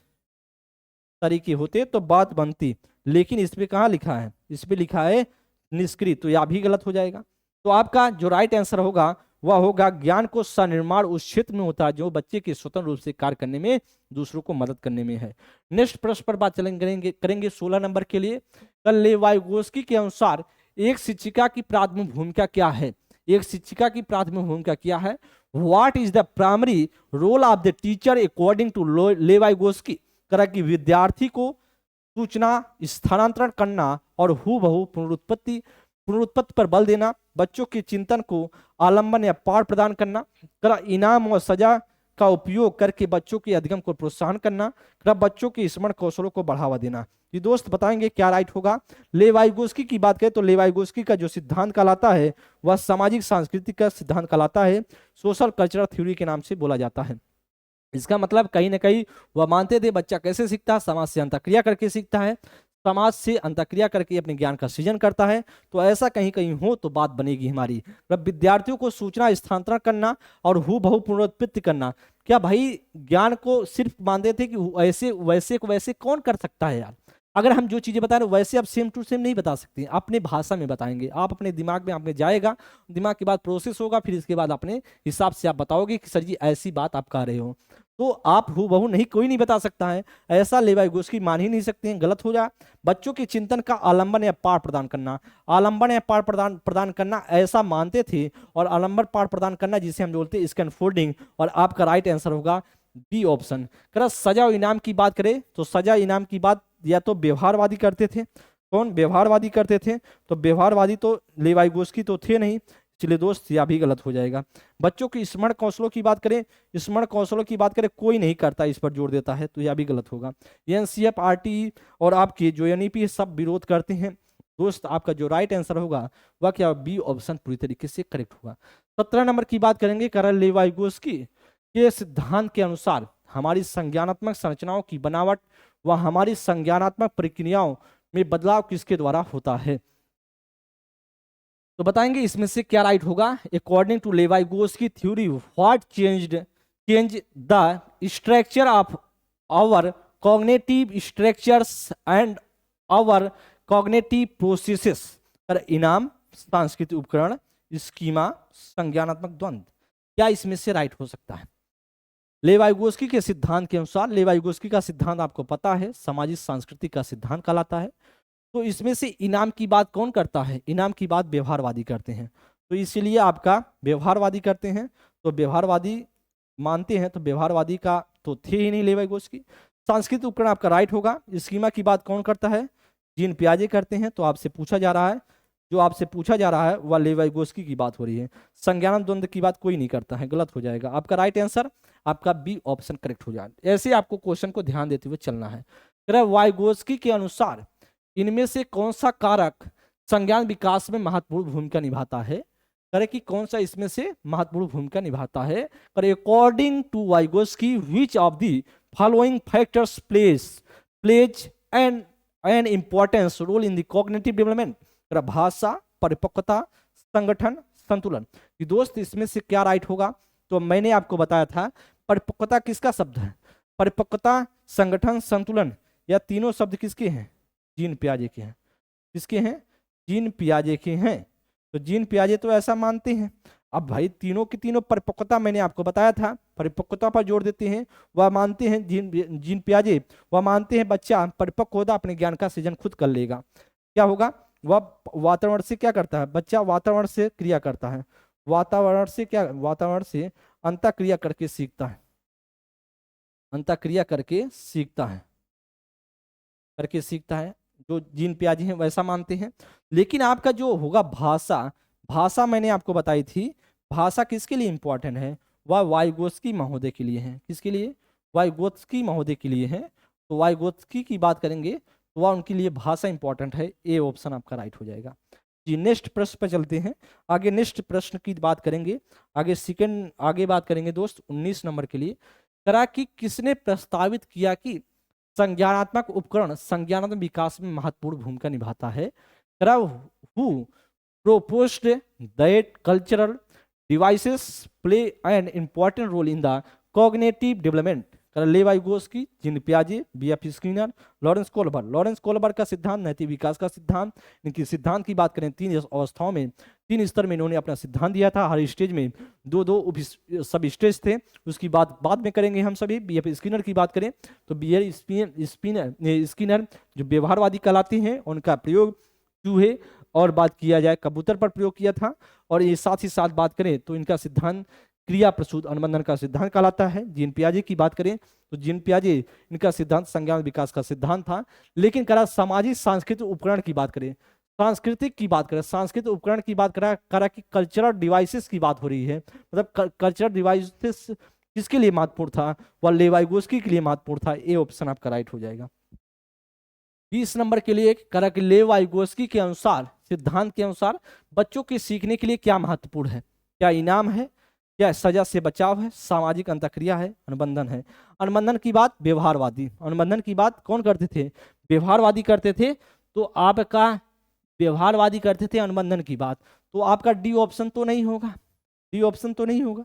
S1: तरीके होते तो बात बनती, लेकिन इसमें कहाँ लिखा है, इसमें लिखा है निष्क्रिय, तो यह भी गलत हो जाएगा। तो आपका जो राइट आंसर होगा वह होगा ज्ञान को सनिर्माण उस क्षेत्र में होता है जो बच्चे के स्वतंत्र रूप से कार्य करने में, दूसरों को मदद करने में है। नेक्स्ट प्रश्न पर बात करेंगे 16 नंबर के लिए। लेवाइगोस्की के अनुसार एक शिक्षिका की प्राथमिक भूमिका क्या है, एक शिक्षिका की प्राथमिक भूमिका क्या है। What is the primary role of the teacher according to Vygotsky, करा कि विद्यार्थी को सूचना स्थानांतरण करना और हूबहू पुनरुत्पत्ति पर बल देना, बच्चों के चिंतन को आलंबन या पाठ प्रदान करना, इनाम और सजा का उपयोग करके बच्चों के अधिगम को प्रोत्साहन करना, बच्चों के स्मरण कौशलों को बढ़ावा देना। ये दोस्त बताएंगे क्या राइट होगा। लेवाइगोस्की की बात करें तो लेवाइगोस्की का जो सिद्धांत कहलाता है वह सामाजिक सांस्कृतिक का सिद्धांत कहलाता है, सोशल कल्चरल थ्योरी के नाम से बोला जाता है। इसका मतलब कहीं ना कहीं वह मानते थे बच्चा कैसे सीखता है, समाज से अंतःक्रिया करके सीखता है, समाज से अंतःक्रिया करके अपने ज्ञान का सृजन करता है। तो ऐसा कहीं कहीं हो तो बात बनेगी हमारी। विद्यार्थियों को सूचना स्थानांतरण करना और हूबहू पुनरुत्पत्ति करना, क्या भाई ज्ञान को सिर्फ मानते थे कि ऐसे वैसे को वैसे कौन कर सकता है यार, अगर हम जो चीजें बता रहे हैं वैसे आप सेम टू सेम नहीं बता सकते, अपने भाषा में बताएंगे। आप अपने दिमाग में आपने जाएगा, दिमाग के बाद प्रोसेस होगा, फिर इसके बाद अपने हिसाब से आप बताओगे कि सर जी ऐसी बात आप कह रहे हो। तो आप हूबहू नहीं, कोई नहीं बता सकता है, ऐसा लेवाइगोस्की मान ही नहीं सकते हैं, गलत हो जाए। बच्चों के चिंतन का आलंबन या पाठ प्रदान करना, आलंबन या पाठ प्रदान प्रदान करना ऐसा मानते थे, और आलंबन पाठ प्रदान करना जिसे हम बोलते हैं स्कैनफोल्डिंग। और आपका राइट आंसर होगा बी ऑप्शन। अगर सजा और इनाम की बात करें तो सजा इनाम की बात या तो व्यवहारवादी करते थे। कौन व्यवहारवादी करते थे? तो व्यवहारवादी तो लेवाइगोस्की तो थे नहीं, इसलिए दोस्त यह भी गलत हो जाएगा। बच्चों की स्मरण कौशलों की बात करें, स्मरण कौशलों की बात करें, कोई नहीं करता, इस पर जोर देता है, तो यह भी गलत होगा। एनसीएफ, आरटीई और आपके जो एनईपी सब विरोध करते हैं। दोस्त आपका जो राइट आंसर होगा वह क्या, बी ऑप्शन पूरी तरीके से करेक्ट होगा। 17 नंबर की बात करेंगे, करल लेवाइगोस्की के सिद्धांत के अनुसार हमारी संज्ञानात्मक संरचनाओं की बनावट व हमारी संज्ञानात्मक प्रक्रियाओं में बदलाव किसके द्वारा होता है? तो बताएंगे इसमें से क्या राइट होगा। According to Vygotsky theory, what change the structure of our cognitive structures and our cognitive processes. पर इनाम, सांस्कृतिक उपकरण, स्कीमा, संज्ञानात्मक द्वंद्व, क्या इसमें से राइट हो सकता है? लेवाइगोस्की के सिद्धांत के अनुसार, लेवाइगोस्की का सिद्धांत आपको पता है सामाजिक सांस्कृतिक का सिद्धांत कहलाता है। तो इसमें से इनाम की बात कौन करता है? इनाम की बात व्यवहारवादी करते हैं, तो इसीलिए आपका व्यवहारवादी करते हैं, तो व्यवहारवादी मानते हैं, तो व्यवहारवादी का तो थे ही नहीं लेवाइगोस्की। सांस्कृतिक उपकरण आपका राइट होगा। स्कीमा की बात कौन करता है? जीन पियाजे करते हैं, तो आपसे पूछा जा रहा है, जो आपसे पूछा जा रहा है वह लेवाइगोस्की की बात हो रही है। संज्ञान द्वंद्व की बात कोई नहीं करता है, गलत हो जाएगा। आपका राइट आंसर आपका बी ऑप्शन करेक्ट हो जाए। ऐसे आपको क्वेश्चन को ध्यान देते हुए चलना है। वाइगोस्की के अनुसार इनमें से कौन सा कारक संज्ञान विकास में महत्वपूर्ण भूमिका निभाता है? करे कि कौन सा इसमें से महत्वपूर्ण भूमिका निभाता है? करे according to Vygotsky which of the following factors plays an importance role in the cognitive development? भाषा, परिपक्वता, संगठन, संतुलन। कि दोस्त इसमें से क्या राइट होगा? तो मैंने आपको बताया था परिपक्वता किसका शब्द है? परिपक्वता, संगठन, संतुलन, या तीनों शब्द किसके हैं? जीन पियाजे के हैं। किसके हैं? जीन पियाजे के हैं। तो जीन पियाजे तो ऐसा मानते हैं। अब भाई तीनों की तीनों परिपक्वता मैंने आपको बताया था, परिपक्वता पर जोर देते हैं। वह मानते हैं जीन पियाजे, वह मानते हैं बच्चा परिपक्व होगा, अपने ज्ञान का सृजन खुद कर लेगा। क्या होगा? वह वातावरण से क्या करता है? बच्चा वातावरण से क्रिया करता है, वातावरण से क्या, वातावरण से अंतःक्रिया करके सीखता है, अंतःक्रिया करके सीखता है, जो जीन पियाजे हैं वैसा मानते हैं। लेकिन आपका जो होगा भाषा, भाषा मैंने आपको बताई थी, भाषा किसके लिए इंपॉर्टेंट है? वह वाइगोत्स्की महोदय के लिए है। किसके लिए? वाइगोत्स्की महोदय के लिए है। तो वाइगोत्स्की की बात करेंगे तो वह उनके लिए भाषा इंपॉर्टेंट है। ए ऑप्शन आपका राइट हो जाएगा जी। नेक्स्ट प्रश्न पर चलते हैं आगे। नेक्स्ट प्रश्न की बात करेंगे आगे बात करेंगे दोस्त 19 नंबर के लिए। करा कि किसने प्रस्तावित किया कि संज्ञानात्मक उपकरण संज्ञानात्मक विकास में महत्वपूर्ण भूमिका निभाता है? Who proposed that cultural devices play an important role in the cognitive development? Vygotsky, Jean पियाजे, BF Skinner, Lawrence Kohlberg. Lawrence Kohlberg का सिद्धांत नैतिक विकास का सिद्धांत। इनकी सिद्धांत की बात करें, 3 अवस्थाओं में, 3 स्तर में इन्होंने अपना सिद्धांत दिया था। हर स्टेज में 2 सब स्टेज थे, उसकी बात बाद में करेंगे हम सभी। बीएफ स्किनर की बात करें तो स्किनर जो व्यवहारवादी कहलाते हैं, उनका प्रयोग चूहे और बात किया जाए कबूतर पर प्रयोग किया था। और ये साथ ही साथ बात करें तो इनका सिद्धांत क्रिया प्रसूत अनुबंधन का सिद्धांत कहलाता है। जीन पियाजे की बात करें तो जीन पियाजे इनका सिद्धांत संज्ञान विकास का सिद्धांत था। लेकिन करा सामाजिक सांस्कृतिक उपकरण की बात करें, सांस्कृतिक उपकरण की बात करा कि कल्चरल डिवाइसेस की बात हो रही है। मतलब कल्चरल डिवाइसेस किसके लिए महत्वपूर्ण था? वह लेवाइगोस्की के लिए महत्वपूर्ण था। ए ऑप्शन आपका राइट हो जाएगा। 20 नंबर के लिए करा कि लेवाइगोस्की के अनुसार, सिद्धांत के अनुसार बच्चों के सीखने के लिए क्या महत्वपूर्ण है? क्या इनाम है, क्या सजा से बचाव है, सामाजिक अंतःक्रिया है, अनुबंधन है? अनुबंधन की बात व्यवहारवादी, अनुबंधन की बात कौन करते थे? व्यवहारवादी करते थे। तो आपका व्यवहारवादी करते थे अनुबंधन की बात, तो आपका डी ऑप्शन तो नहीं होगा, डी ऑप्शन तो नहीं होगा,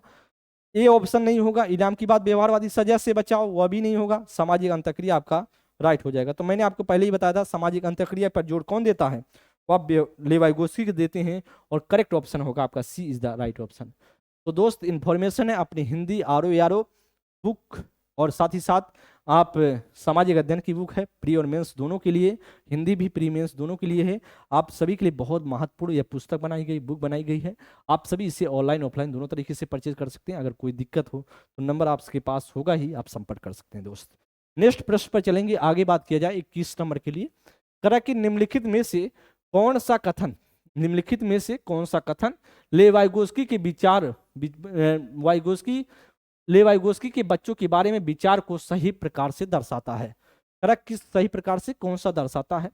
S1: ए ऑप्शन नहीं होगा। इनाम की बात व्यवहारवादी, सजा से बचाव वह भी नहीं होगा, सामाजिक अंतःक्रिया आपका राइट हो जाएगा। तो मैंने आपको पहले ही बताया था सामाजिक अंतःक्रिया पर जोर कौन देता है, वो आप लेवाइगोस्की के देते हैं, और करेक्ट ऑप्शन होगा आपका सी इज द राइट ऑप्शन। तो दोस्त इन्फॉर्मेशन है अपनी हिंदी आरो यारो बुक, और साथ ही साथ आप सामाजिक अध्ययन की बुक है, प्री और मेंस दोनों के लिए, हिंदी भी प्री मेंस दोनों के लिए है। आप सभी के लिए बहुत महत्वपूर्ण यह पुस्तक बनाई गई, बुक बनाई गई है। आप सभी इसे ऑनलाइन ऑफलाइन दोनों तरीके से परचेज कर सकते हैं। अगर कोई दिक्कत हो तो नंबर आपके पास होगा ही, आप संपर्क कर सकते हैं दोस्त। नेक्स्ट प्रश्न पर चलेंगे, आगे बात किया जाए 21 नंबर के लिए। करा कि निम्नलिखित में से कौन सा कथन, निम्नलिखित में से कौन सा कथन लेवाइगोस्की के विचार लेवाइगोस्की के बच्चों के बारे में विचार को सही प्रकार से दर्शाता है। करेक्ट, किस सही प्रकार से, कौन सा दर्शाता है?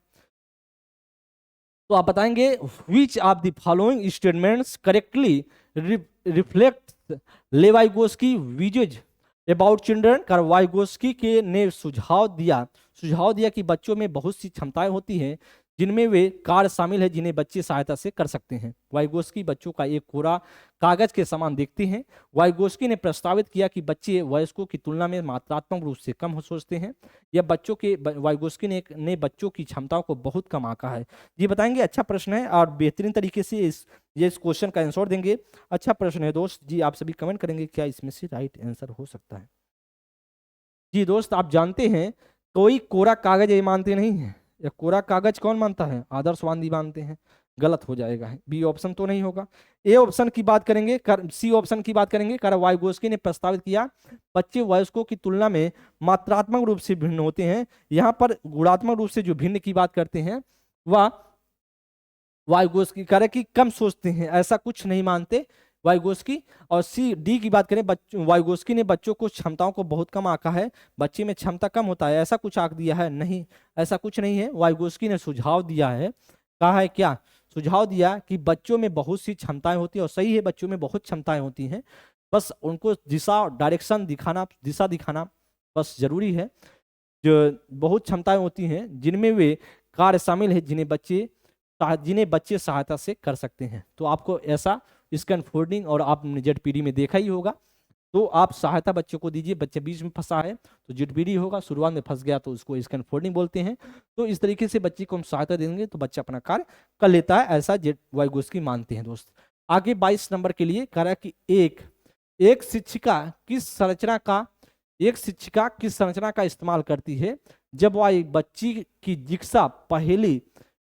S1: तो आप बताएंगे which of the following statements correctly reflect Lev Vygotsky views about children. Vygotsky के ने सुझाव दिया कि बच्चों में बहुत सी क्षमताएं होती हैं जिनमें वे कार्य शामिल है जिन्हें बच्चे सहायता से कर सकते हैं। वाइगोस्की बच्चों का एक कोरा कागज के समान देखते हैं। वाइगोस्की ने प्रस्तावित किया कि बच्चे वयस्कों की तुलना में मात्रात्मक रूप से कम सोचते हैं। यह बच्चों के वाइगोस्की ने बच्चों की क्षमताओं को बहुत कम आंका है। ये बताएंगे, अच्छा प्रश्न है और बेहतरीन तरीके से इस क्वेश्चन का आंसर देंगे। अच्छा प्रश्न है दोस्त जी, आप सभी कमेंट करेंगे क्या इसमें से राइट आंसर हो सकता है। जी दोस्त, आप जानते हैं कोई कोरा कागज ये मानते नहीं है, या कोरा कागज कौन मानता है, आदर्शवादी मानते हैं। गलत हो जाएगा, बी ऑप्शन तो नहीं होगा। ए ऑप्शन की बात करेंगे, सी ऑप्शन की बात करेंगे। वाइगोस्की ने प्रस्तावित किया बच्चे वयस्कों की तुलना में मात्रात्मक रूप से भिन्न होते हैं। यहाँ पर गुणात्मक रूप से जो भिन्न की बात करते हैं वह वाइगोस्की कह कि कम सोचते हैं, ऐसा कुछ नहीं मानते वाइगोस्की। और सी डी की बात करें, वाइगोस्की ने बच्चों को क्षमताओं को बहुत कम आंका है, बच्चे में क्षमता कम होता है, ऐसा कुछ आंक दिया है नहीं, ऐसा कुछ नहीं है। वाइगोस्की ने सुझाव दिया है, कहा है क्या, सुझाव दिया कि बच्चों में बहुत सी क्षमताएं होती है, और सही है बच्चों में बहुत क्षमताएं होती हैं, बस उनको डायरेक्शन दिखाना, दिशा दिखाना बस जरूरी है। जो बहुत क्षमताएं होती हैं जिनमें वे कार्य शामिल है जिन्हें बच्चे सहायता से कर सकते हैं। तो आपको ऐसा स्कैन फोल्डिंग, और आपने जेडपीडी में देखा ही होगा, तो आप सहायता बच्चों को दीजिए। बच्चे बीच में फंसा है तो जेडपीडी होगा, शुरुआत में फंस गया तो उसको स्कैन फोल्डिंग बोलते हैं। तो इस तरीके से बच्चे को हम सहायता देंगे तो बच्चा अपना कार्य कर लेता है, ऐसा वाइगोस्की मानते हैं दोस्त। आगे 22 नंबर के लिए कह रहा है कि एक शिक्षिका किस संरचना का इस्तेमाल करती है जब वह बच्ची की जिज्ञासा पहेली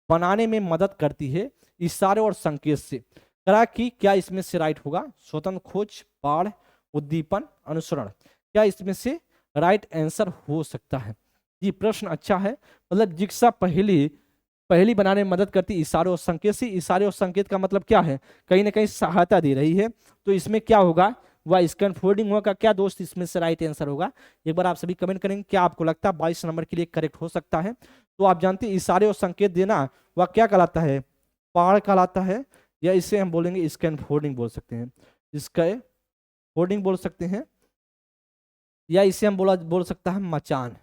S1: बनाने में मदद करती है इशारे और संकेत से। करा कि क्या इसमें से राइट होगा, स्वतंत्र खोज, बाढ़, उद्दीपन, अनुसरण, क्या इसमें से राइट आंसर हो सकता है? ये प्रश्न अच्छा है, मतलब जिज्ञासा पहेली बनाने में मदद करती इशारे और संकेत से। इशारे और संकेत का मतलब क्या है, कहीं ना कहीं सहायता दे रही है, तो इसमें क्या होगा, वह स्कैन फोल्डिंग होगा। क्या दोस्त इसमें से राइट आंसर होगा? एक बार आप सभी कमेंट करेंगे क्या आपको लगता है 22 नंबर के लिए करेक्ट हो सकता है। तो आप जानते हैं इशारे और संकेत देना वह क्या कहलाता है, पहाड़ कहलाता है, या इसे हम बोलेंगे स्कैन फोल्डिंग बोल सकते हैं, इसका फोल्डिंग बोल सकते हैं, या इसे हम बोल सकता है मचान,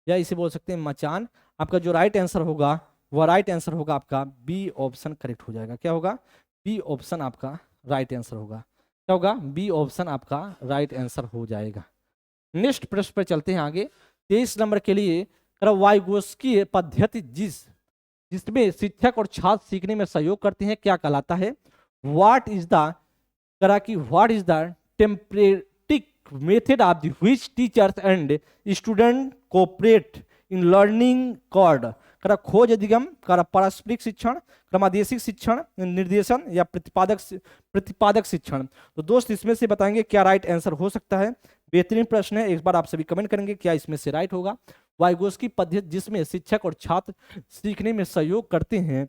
S1: या इसे बोल सकते हैं मचान। आपका जो राइट आंसर होगा वह राइट आंसर होगा आपका बी ऑप्शन करेक्ट हो जाएगा। क्या होगा, बी ऑप्शन आपका राइट आंसर होगा। क्या होगा, बी ऑप्शन आपका राइट आंसर हो जाएगा। नेक्स्ट प्रश्न पर चलते हैं आगे 23 नंबर के लिए। वाइगोस्की पद्धति जिसमें शिक्षक और छात्र सीखने में सहयोग करते हैं क्या कहलाता है? व्हाट इज द टेम्परेटिक method of which teachers and student cooperate in learning called. खोज अधिगम, पारस्परिक शिक्षण, क्रमादेशिक शिक्षण, निर्देशन, या प्रतिपादक शिक्षण। तो दोस्त इसमें से बताएंगे क्या राइट आंसर हो सकता है। बेहतरीन प्रश्न है, एक बार आप सभी कमेंट करेंगे क्या इसमें से राइट होगा। वाइगोस्की पद्धति जिसमें शिक्षक और छात्र सीखने में सहयोग करते हैं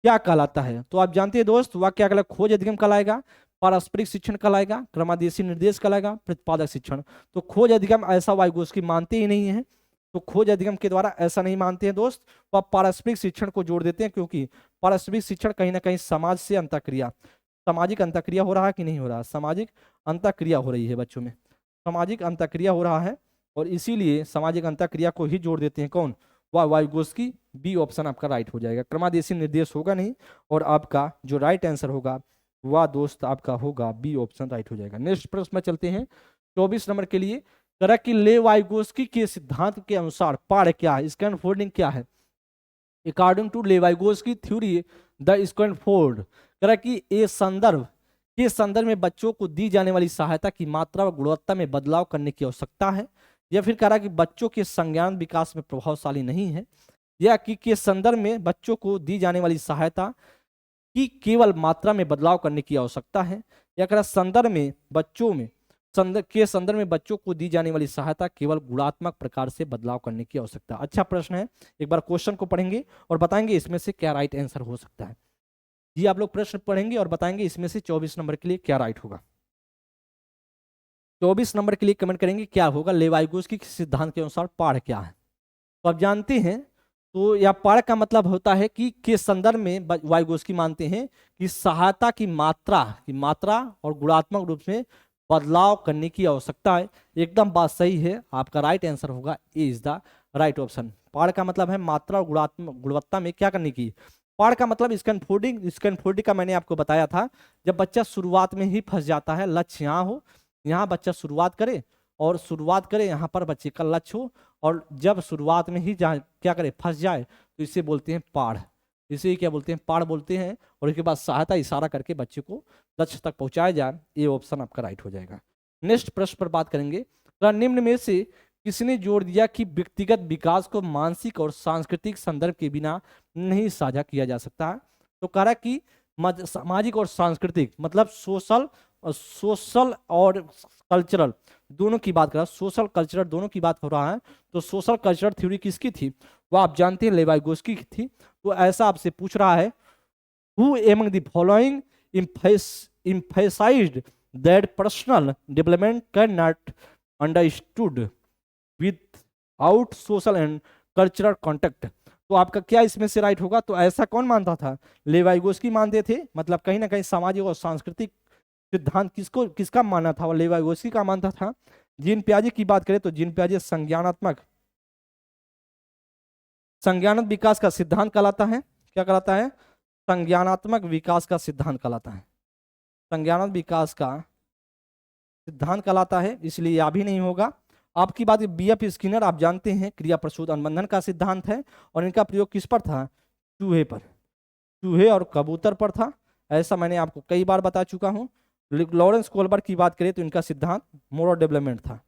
S1: क्या कहलाता है? तो आप जानते हैं दोस्त वह क्या कहलाएगा, खोज अधिगम कहलाएगा, पारस्परिक शिक्षण कहलाएगा, क्रमादेशी निर्देश कहलाएगा, प्रतिपादक शिक्षण। तो खोज अधिगम ऐसा वाइगोस्की मानते ही नहीं है, तो खोज अधिगम के द्वारा ऐसा नहीं मानते हैं दोस्त। वह पारस्परिक शिक्षण को जोड़ देते हैं, क्योंकि पारस्परिक शिक्षण कहीं ना कहीं समाज से अंतःक्रिया, सामाजिक अंतःक्रिया हो रहा है कि नहीं हो रहा, सामाजिक अंतःक्रिया हो रही है बच्चों में, सामाजिक अंतःक्रिया हो रहा है, और इसीलिए सामाजिक अंतःक्रिया को ही जोड़ देते हैं कौन, वाइगोस्की। बी ऑप्शन आपका राइट हो जाएगा, क्रमादेशी निर्देश होगा नहीं, और आपका जो राइट आंसर होगा वह दोस्त आपका होगा बी ऑप्शन राइट हो जाएगा। नेक्स्ट प्रश्न में चलते हैं 24 नंबर के लिए। करा कि लेवाइगोस्की के सिद्धांत के अनुसार पाड़ क्या है, स्कैनफोल्डिंग क्या है। According to Vygotsky theory the स्कैनफोल्ड, करा कि ये संदर्भ के संदर्भ में बच्चों को दी जाने वाली सहायता की मात्रा व गुणवत्ता में बदलाव करने की आवश्यकता है, या फिर कह रहा कि बच्चों के संज्ञान विकास में प्रभावशाली नहीं है, या कि के संदर्भ में बच्चों को दी जाने वाली सहायता की केवल मात्रा में बदलाव करने की आवश्यकता है, या कह रहा संदर्भ में बच्चों में के संदर्भ में बच्चों को दी जाने वाली सहायता केवल गुणात्मक प्रकार से बदलाव करने की आवश्यकता। अच्छा प्रश्न है, एक बार क्वेश्चन को पढ़ेंगे और बताएंगे इसमें से क्या राइट आंसर हो सकता है। जी आप लोग प्रश्न पढ़ेंगे और बताएंगे इसमें से 24 नंबर के लिए क्या राइट होगा। 24 नंबर के लिए कमेंट करेंगे क्या होगा, लेवाइगोस्की के सिद्धांत के अनुसार पाड़ क्या है। तो आप जानते हैं, तो यह पाड़ का मतलब होता है कि के संदर्भ में वाइगोस्की मानते हैं कि सहायता की मात्रा और गुणात्मक रूप में बदलाव करने की आवश्यकता है। एकदम बात सही है, आपका राइट आंसर होगा ए इज द राइट ऑप्शन। पाड़ का मतलब है मात्रा और गुणवत्ता में क्या करने की। पाड़ का मतलब स्कैनफोल्डिंग का मैंने आपको बताया था, जब बच्चा शुरुआत में ही फंस जाता है, लक्ष्य यहाँ हो, यहाँ बच्चा शुरुआत करे यहाँ पर बच्चे का लक्ष्य हो, और जब शुरुआत में ही क्या करे फंस जाए, तो इसे बोलते हैं पाड़। इसे क्या बोलते हैं, पाड़ बोलते हैं। और इसके बाद सहायता इशारा करके बच्चे को लक्ष्य तक पहुंचाया जाए, ये ऑप्शन आपका राइट हो जाएगा। नेक्स्ट प्रश्न पर बात करेंगे, तो निम्न में से किसने जोड़ दिया कि व्यक्तिगत विकास को मानसिक और सांस्कृतिक संदर्भ के बिना नहीं साझा किया जा सकता है। तो कह रहा कि सामाजिक और सांस्कृतिक मतलब सोशल और कल्चरल दोनों की बात कर रहा है, सोशल कल्चरल दोनों की बात हो रहा है। तो सोशल कल्चरल थ्योरी किसकी थी, वो आप जानते हैं लेवाइगोस्की की थी। तो ऐसा आपसे पूछ रहा है, who among the following emphasized that personal development cannot understood without social and cultural contact। तो आपका क्या इसमें से राइट होगा। तो ऐसा कौन मानता था, लेवाइगोस्की मानते थे, मतलब कहीं ना कहीं सामाजिक और सांस्कृतिक सिद्धांत किसका मानना था, वो लेवाइगोस्की का मानता था। जीन पियाजे की बात करें तो जीन पियाजे संज्ञानात्मक विकास का सिद्धांत कहलाता है। क्या कहलाता है, संज्ञानात्मक विकास का सिद्धांत कहलाता है, संज्ञानात्मक विकास का सिद्धांत कहलाता है, इसलिए यह भी नहीं होगा। आपकी बात बीएफ स्किनर आप जानते हैं क्रिया प्रसूत अनुबंधन का सिद्धांत है, और इनका प्रयोग किस पर था, चूहे पर, चूहे और कबूतर पर था। ऐसा मैंने आपको कई बार बता चुका हूं। लॉरेंस कोलबर्ग की बात करें तो इनका सिद्धांत मोरल डेवलपमेंट था,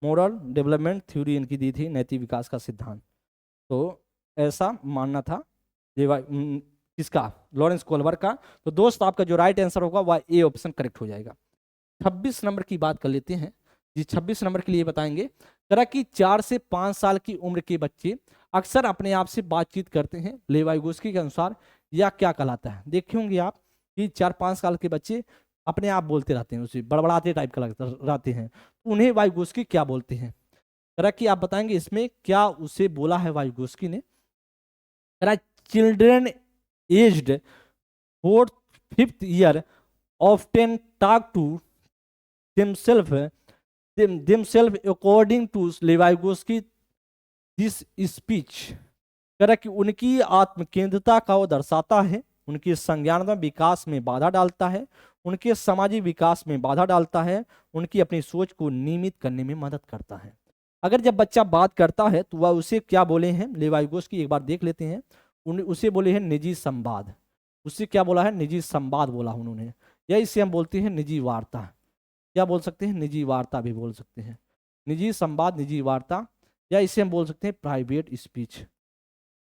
S1: मोरल डेवलपमेंट थ्योरी इनकी दी थी, नैतिक विकास का सिद्धांत। तो ऐसा मानना था किसका, लॉरेंस कोलबर्ग का। तो दोस्त आपका जो राइट आंसर होगा वह ए ऑप्शन करेक्ट हो जाएगा। 26 नंबर की बात कर लेते हैं जी। 26 नंबर के लिए बताएंगे, तरह की 4 से 5 साल की उम्र के बच्चे अक्सर अपने आप से बातचीत करते हैं, लेवाइगोस्की के अनुसार यह क्या कहलाता है। देखे होंगे आप कि 4-5 साल के बच्चे अपने आप बोलते रहते हैं, उसे बड़बड़ाते टाइप का रहते हैं, उन्हें वाइगोस्की क्या बोलते हैं। तरह की आप बताएंगे इसमें क्या उसे बोला है वाइगोस्की ने। Children aged 4th-5th year often talk to themselves according to Levygotsky this speech। कह रहा कि उनकी आत्मकेंद्रता का वो दर्शाता है, उनके संज्ञानात्मक विकास में बाधा डालता है, उनके सामाजिक विकास में बाधा डालता है, उनकी अपनी सोच को नियमित करने में मदद करता है। अगर जब बच्चा बात करता है तो वह उसे क्या बोले हैं, लेवाइगोस्की एक बार देख लेते हैं। उसे बोले हैं निजी संवाद, उससे क्या बोला है, निजी संवाद बोला उन्होंने, या इसे हम बोलते हैं निजी वार्ता। क्या बोल सकते हैं, निजी वार्ता भी बोल सकते हैं, निजी संवाद, निजी वार्ता, या इसे हम बोल सकते हैं प्राइवेट स्पीच,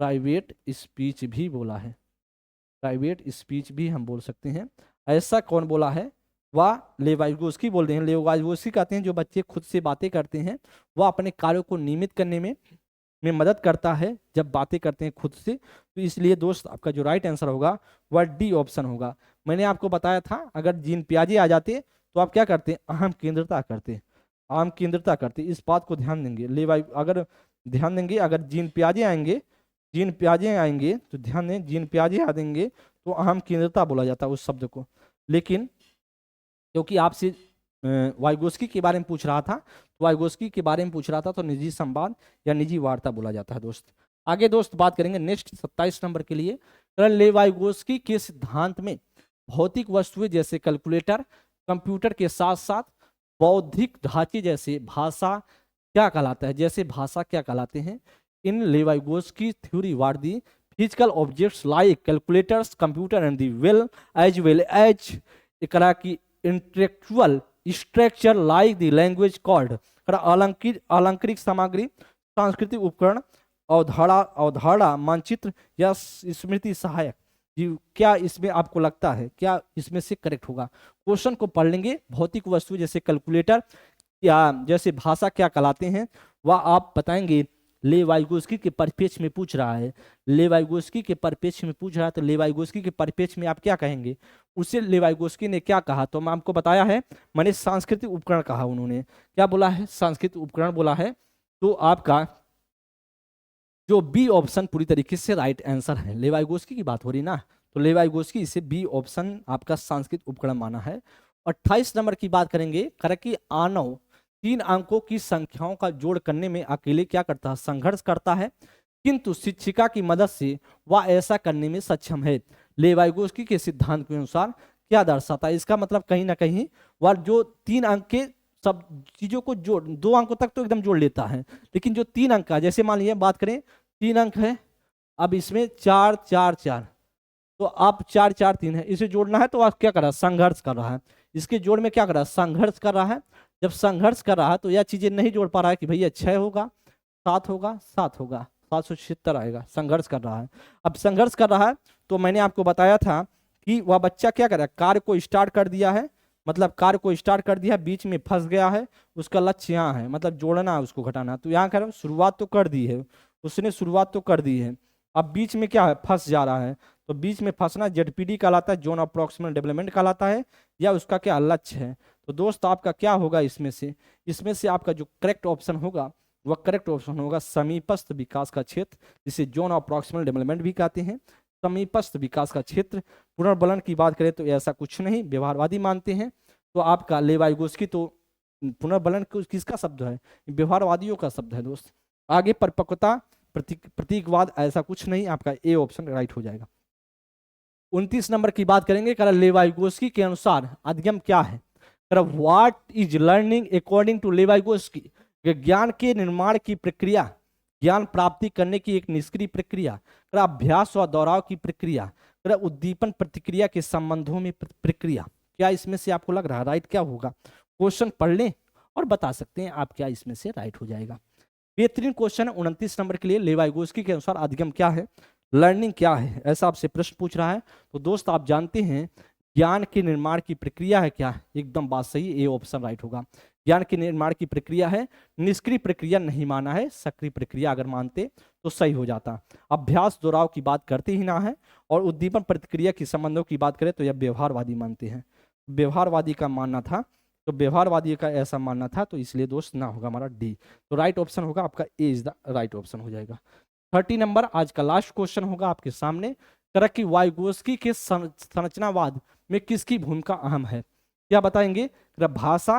S1: प्राइवेट स्पीच भी बोला है, प्राइवेट स्पीच भी हम बोल सकते हैं। ऐसा कौन बोला है, वह लेवाइगोस्की बोल रहे हैं। लेवाइगोस्की कहते हैं जो बच्चे खुद से बातें करते हैं वह अपने कार्यों को नियमित करने में मदद करता है जब बातें करते हैं खुद से। तो इसलिए दोस्त आपका जो राइट आंसर होगा वह डी ऑप्शन होगा। मैंने आपको बताया था अगर जीन पियाजे आ जाते तो आप क्या करते, अहम केंद्रता करते, अहम केंद्रता करते। इस बात को ध्यान देंगे, अगर ध्यान देंगे, अगर जीन पियाजे आएंगे तो ध्यान दें, जीन पियाजे आ देंगे तो अहम केंद्रता बोला जाता है उस शब्द को। लेकिन क्योंकि आपसे वाइगोस्की के बारे में पूछ रहा था, तो वाइगोस्की के बारे में पूछ रहा था तो निजी संवाद या निजी वार्ता बोला जाता है दोस्त। आगे दोस्त बात करेंगे नेक्स्ट 27 नंबर के लिए। लेवाइगोस्की के सिद्धांत में भौतिक वस्तुएं जैसे कैलकुलेटर, कंप्यूटर के साथ साथ बौद्धिक ढांचे जैसे भाषा, क्या कहलाता है, जैसे भाषा क्या कहलाते हैं। In Vygotsky theory what the physical objects like calculators computer and the well as एकरा की intellectual structure like the language called अलंकृत सामग्री सांस्कृतिक उपकरण अवधारणा मानचित्र या स्मृति सहायक। जी क्या इसमें आपको लगता है क्या इसमें से करेक्ट होगा। क्वेश्चन को पढ़ लेंगे। भौतिक वस्तु जैसे कैलकुलेटर या जैसे भाषा क्या कहलाते हैं वह आप बताएंगे। लेवाइगोस्की के परिप्रेक्ष्य में पूछ रहा है, लेवाइगोस्की के परिप्रेक्ष्य में पूछ रहा है तो लेवाइगोस्की के परिप्रेक्ष्य में आप क्या कहेंगे। उसे लेवाइगोस्की ने क्या कहा तो मैं आपको बताया है, मैंने सांस्कृतिक उपकरण कहा। उन्होंने क्या बोला है, सांस्कृतिक उपकरण बोला है। तो आपका जो बी ऑप्शन पूरी तरीके से राइट आंसर है। लेवाइगोस्की की बात हो रही ना, तो लेवाइगोस्की इसे बी ऑप्शन आपका सांस्कृतिक उपकरण माना है। 28 नंबर की बात करेंगे, कि आनव 3 अंकों की संख्याओं का जोड़ करने में अकेले क्या करता है, संघर्ष करता है, किंतु शिक्षिका की मदद से वह ऐसा करने में सक्षम है। लेवाइगोस्की के सिद्धांत के अनुसार क्या दर्शाता है, इसका मतलब कहीं ना कहीं वह जो 3 अंक के सब चीजों को जोड़ 2 अंकों तक तो एकदम जोड़ लेता है, लेकिन जो 3 अंक का जैसे मान लीजिए बात करें 3 अंक है, अब इसमें 4 4 4 तो आप 4 4 3 है, इसे जोड़ना है तो आप क्या कर रहा है, संघर्ष कर रहा है। इसके जोड़ में क्या कर रहा है, संघर्ष कर रहा है। जब संघर्ष कर रहा है तो यह चीजें नहीं जोड़ पा रहा है कि भैया 6 होगा 7 होगा 7 होगा 776 आएगा, संघर्ष कर रहा है। अब संघर्ष कर रहा है तो मैंने आपको बताया था कि वह बच्चा क्या कर रहा है, कार्य को स्टार्ट कर दिया है, मतलब कार्य को स्टार्ट कर दिया, बीच में फंस गया है, उसका लक्ष्य यहाँ है, मतलब जोड़ना है उसको घटाना। तो यहाँ कर शुरुआत तो कर दी है उसने, शुरुआत तो कर दी है, अब बीच में क्या है, फंस जा रहा है। तो बीच में फंसना जेडपीडी कहलाता है, जोन ऑफ प्रॉक्सिमल डेवलपमेंट कहलाता है, या उसका क्या लक्ष्य है। तो दोस्त आपका क्या होगा इसमें से आपका जो करेक्ट ऑप्शन होगा वह करेक्ट ऑप्शन होगा समीपस्थ विकास का क्षेत्र, जिसे जोन ऑफ प्रॉक्सिमल डेवलपमेंट भी कहते हैं। समीपस्थ विकास का क्षेत्र। पुनर्बलन की बात करें तो ऐसा कुछ नहीं, व्यवहारवादी मानते हैं। तो आपका लेवाइगोस्की तो पुनर्बलन किसका शब्द है, व्यवहारवादियों का शब्द है दोस्त। आगे परिपक्वता प्रतीकवाद ऐसा कुछ नहीं, आपका ए ऑप्शन राइट हो जाएगा। 29 नंबर की बात करेंगे, लेवाइगोस्की के अनुसार अधिगम क्या है। What is learning according to Vygotsky, ज्ञान के निर्माण की प्रक्रिया, ज्ञान प्राप्ति करने की एक निष्क्रिय प्रक्रिया, अभ्यास और दोहराव की प्रक्रिया, उद्दीपन प्रतिक्रिया के संबंधों में प्रक्रिया। क्या इसमें से आपको लग रहा है राइट क्या होगा। क्वेश्चन पढ़ लें और बता सकते हैं आप क्या इसमें से राइट हो जाएगा। बेहतरीन क्वेश्चन है 29 नंबर के लिए। लेवाइगोस्की के अनुसार अधिगम क्या है, लर्निंग क्या है, ऐसा आपसे प्रश्न पूछ रहा है। तो दोस्त आप जानते हैं ज्ञान के निर्माण की प्रक्रिया है क्या, एकदम बात सही, ए ऑप्शन राइट होगा। ज्ञान के निर्माण की प्रक्रिया है, निष्क्रिय प्रक्रिया नहीं माना है, सक्रिय प्रक्रिया अगर मानते तो सही हो जाता। अभ्यास दोहराव की बात करते ही ना है, और उद्दीपन प्रतिक्रिया के संबंधों की बात करें तो यह व्यवहारवादी मानते हैं। व्यवहारवादी का मानना था, तो व्यवहारवादी का ऐसा मानना था, तो इसलिए दोस्त ना होगा हमारा डी। तो राइट ऑप्शन होगा आपका ए इज द राइट ऑप्शन हो जाएगा। 30 नंबर आज का लास्ट क्वेश्चन होगा आपके सामने। वाइगोस्की के संरचनावाद में किसकी भूमिका अहम है, क्या बताएंगे। भाषा,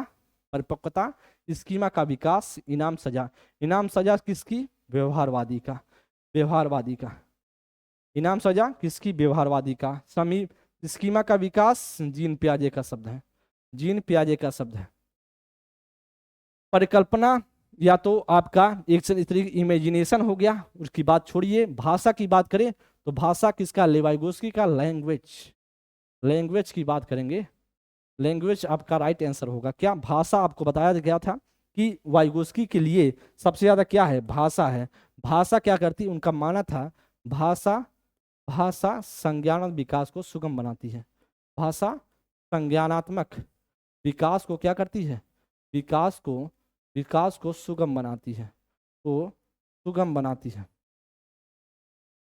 S1: परिपक्वता, स्कीमा का विकास, इनाम सजा। इनाम सजा किसकी, व्यवहारवादी का, व्यवहारवादी का। इनाम सजा किसकी, व्यवहारवादी का। समीप स्कीमा का विकास जीन पियाजे का शब्द है, जीन पियाजे का शब्द है। परिकल्पना या तो आपका एक तरीके इमेजिनेशन हो गया, उसकी बात छोड़िए। भाषा की बात करें तो भाषा किसका, लेवाइगोस्की का, लैंग्वेज, लैंग्वेज की बात करेंगे। लैंग्वेज आपका राइट आंसर होगा। क्या भाषा, आपको बताया गया था कि वाइगोस्की के लिए सबसे ज्यादा क्या है, भाषा है। भाषा क्या करती, उनका मानना था भाषा, भाषा संज्ञानात्मक विकास को सुगम बनाती है। भाषा संज्ञानात्मक विकास को क्या करती है, विकास को सुगम बनाती है, तो सुगम बनाती है।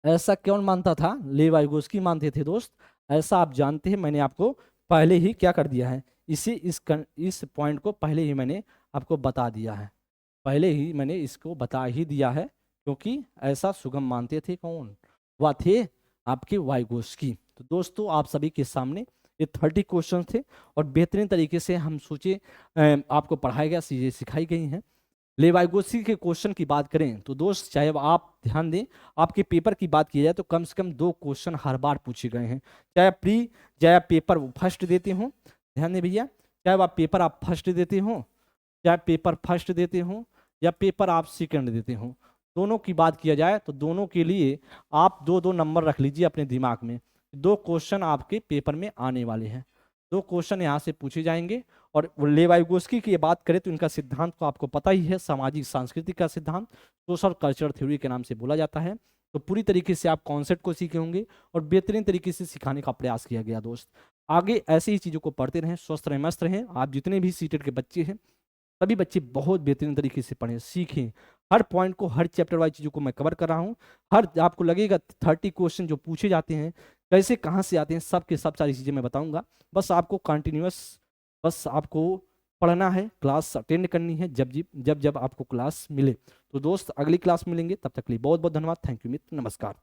S1: ऐसा कौन मानता था, लेवाइगोस्की मानते थे दोस्त। ऐसा आप जानते हैं, मैंने आपको पहले ही क्या कर दिया है, इस पॉइंट को पहले ही मैंने आपको बता दिया है, पहले ही मैंने इसको बता ही दिया है, क्योंकि ऐसा सुगम मानते थे कौन, वह थे आपके वाइगोस्की। तो दोस्तों आप सभी के सामने ये 30 क्वेश्चन थे, और बेहतरीन तरीके से हम सोचे आपको पढ़ाया गया, चीजें सिखाई गई हैं। लेवाइगोस्की के क्वेश्चन की बात करें तो दोस्त, चाहे आप ध्यान दें, आपके पेपर की बात की जाए तो कम से कम 2 क्वेश्चन हर बार पूछे गए हैं, चाहे आप पेपर फर्स्ट देते हो, ध्यान दें भैया, चाहे आप पेपर आप फर्स्ट देते हो, चाहे पेपर फर्स्ट देते हो, या पेपर आप सेकंड देते हो, दोनों की बात किया जाए तो दोनों के लिए आप दो दो नंबर रख लीजिए अपने दिमाग में। दो क्वेश्चन आपके पेपर में आने वाले हैं, दो क्वेश्चन यहाँ से पूछे जाएंगे। और लेवाइगोस्की की बात करें तो इनका सिद्धांत तो आपको पता ही है, सामाजिक सांस्कृतिक का सिद्धांत, सोशल कल्चर थ्योरी के नाम से बोला जाता है। तो पूरी तरीके से आप कॉन्सेप्ट को सीखे होंगे और बेहतरीन तरीके से सिखाने का प्रयास किया गया दोस्त। आगे ऐसे ही चीज़ों को पढ़ते रहें, स्वस्थ रहें, मस्त रहें। आप जितने भी सीटेड के बच्चे हैं सभी बच्चे बहुत बेहतरीन तरीके से पढ़ें, सीखें। हर पॉइंट को, हर चैप्टर वाइज चीज़ों को मैं कवर कर रहा हूँ। हर आपको लगेगा 30 क्वेश्चन जो पूछे जाते हैं कैसे कहाँ से आते हैं, सब के सब सारी चीज़ें मैं बताऊंगा। बस आपको कंटिन्यूअस, बस आपको पढ़ना है, क्लास अटेंड करनी है जब जब आपको क्लास मिले। तो दोस्त अगली क्लास मिलेंगे, तब तक के लिए बहुत बहुत धन्यवाद। थैंक यू मित्र, नमस्कार।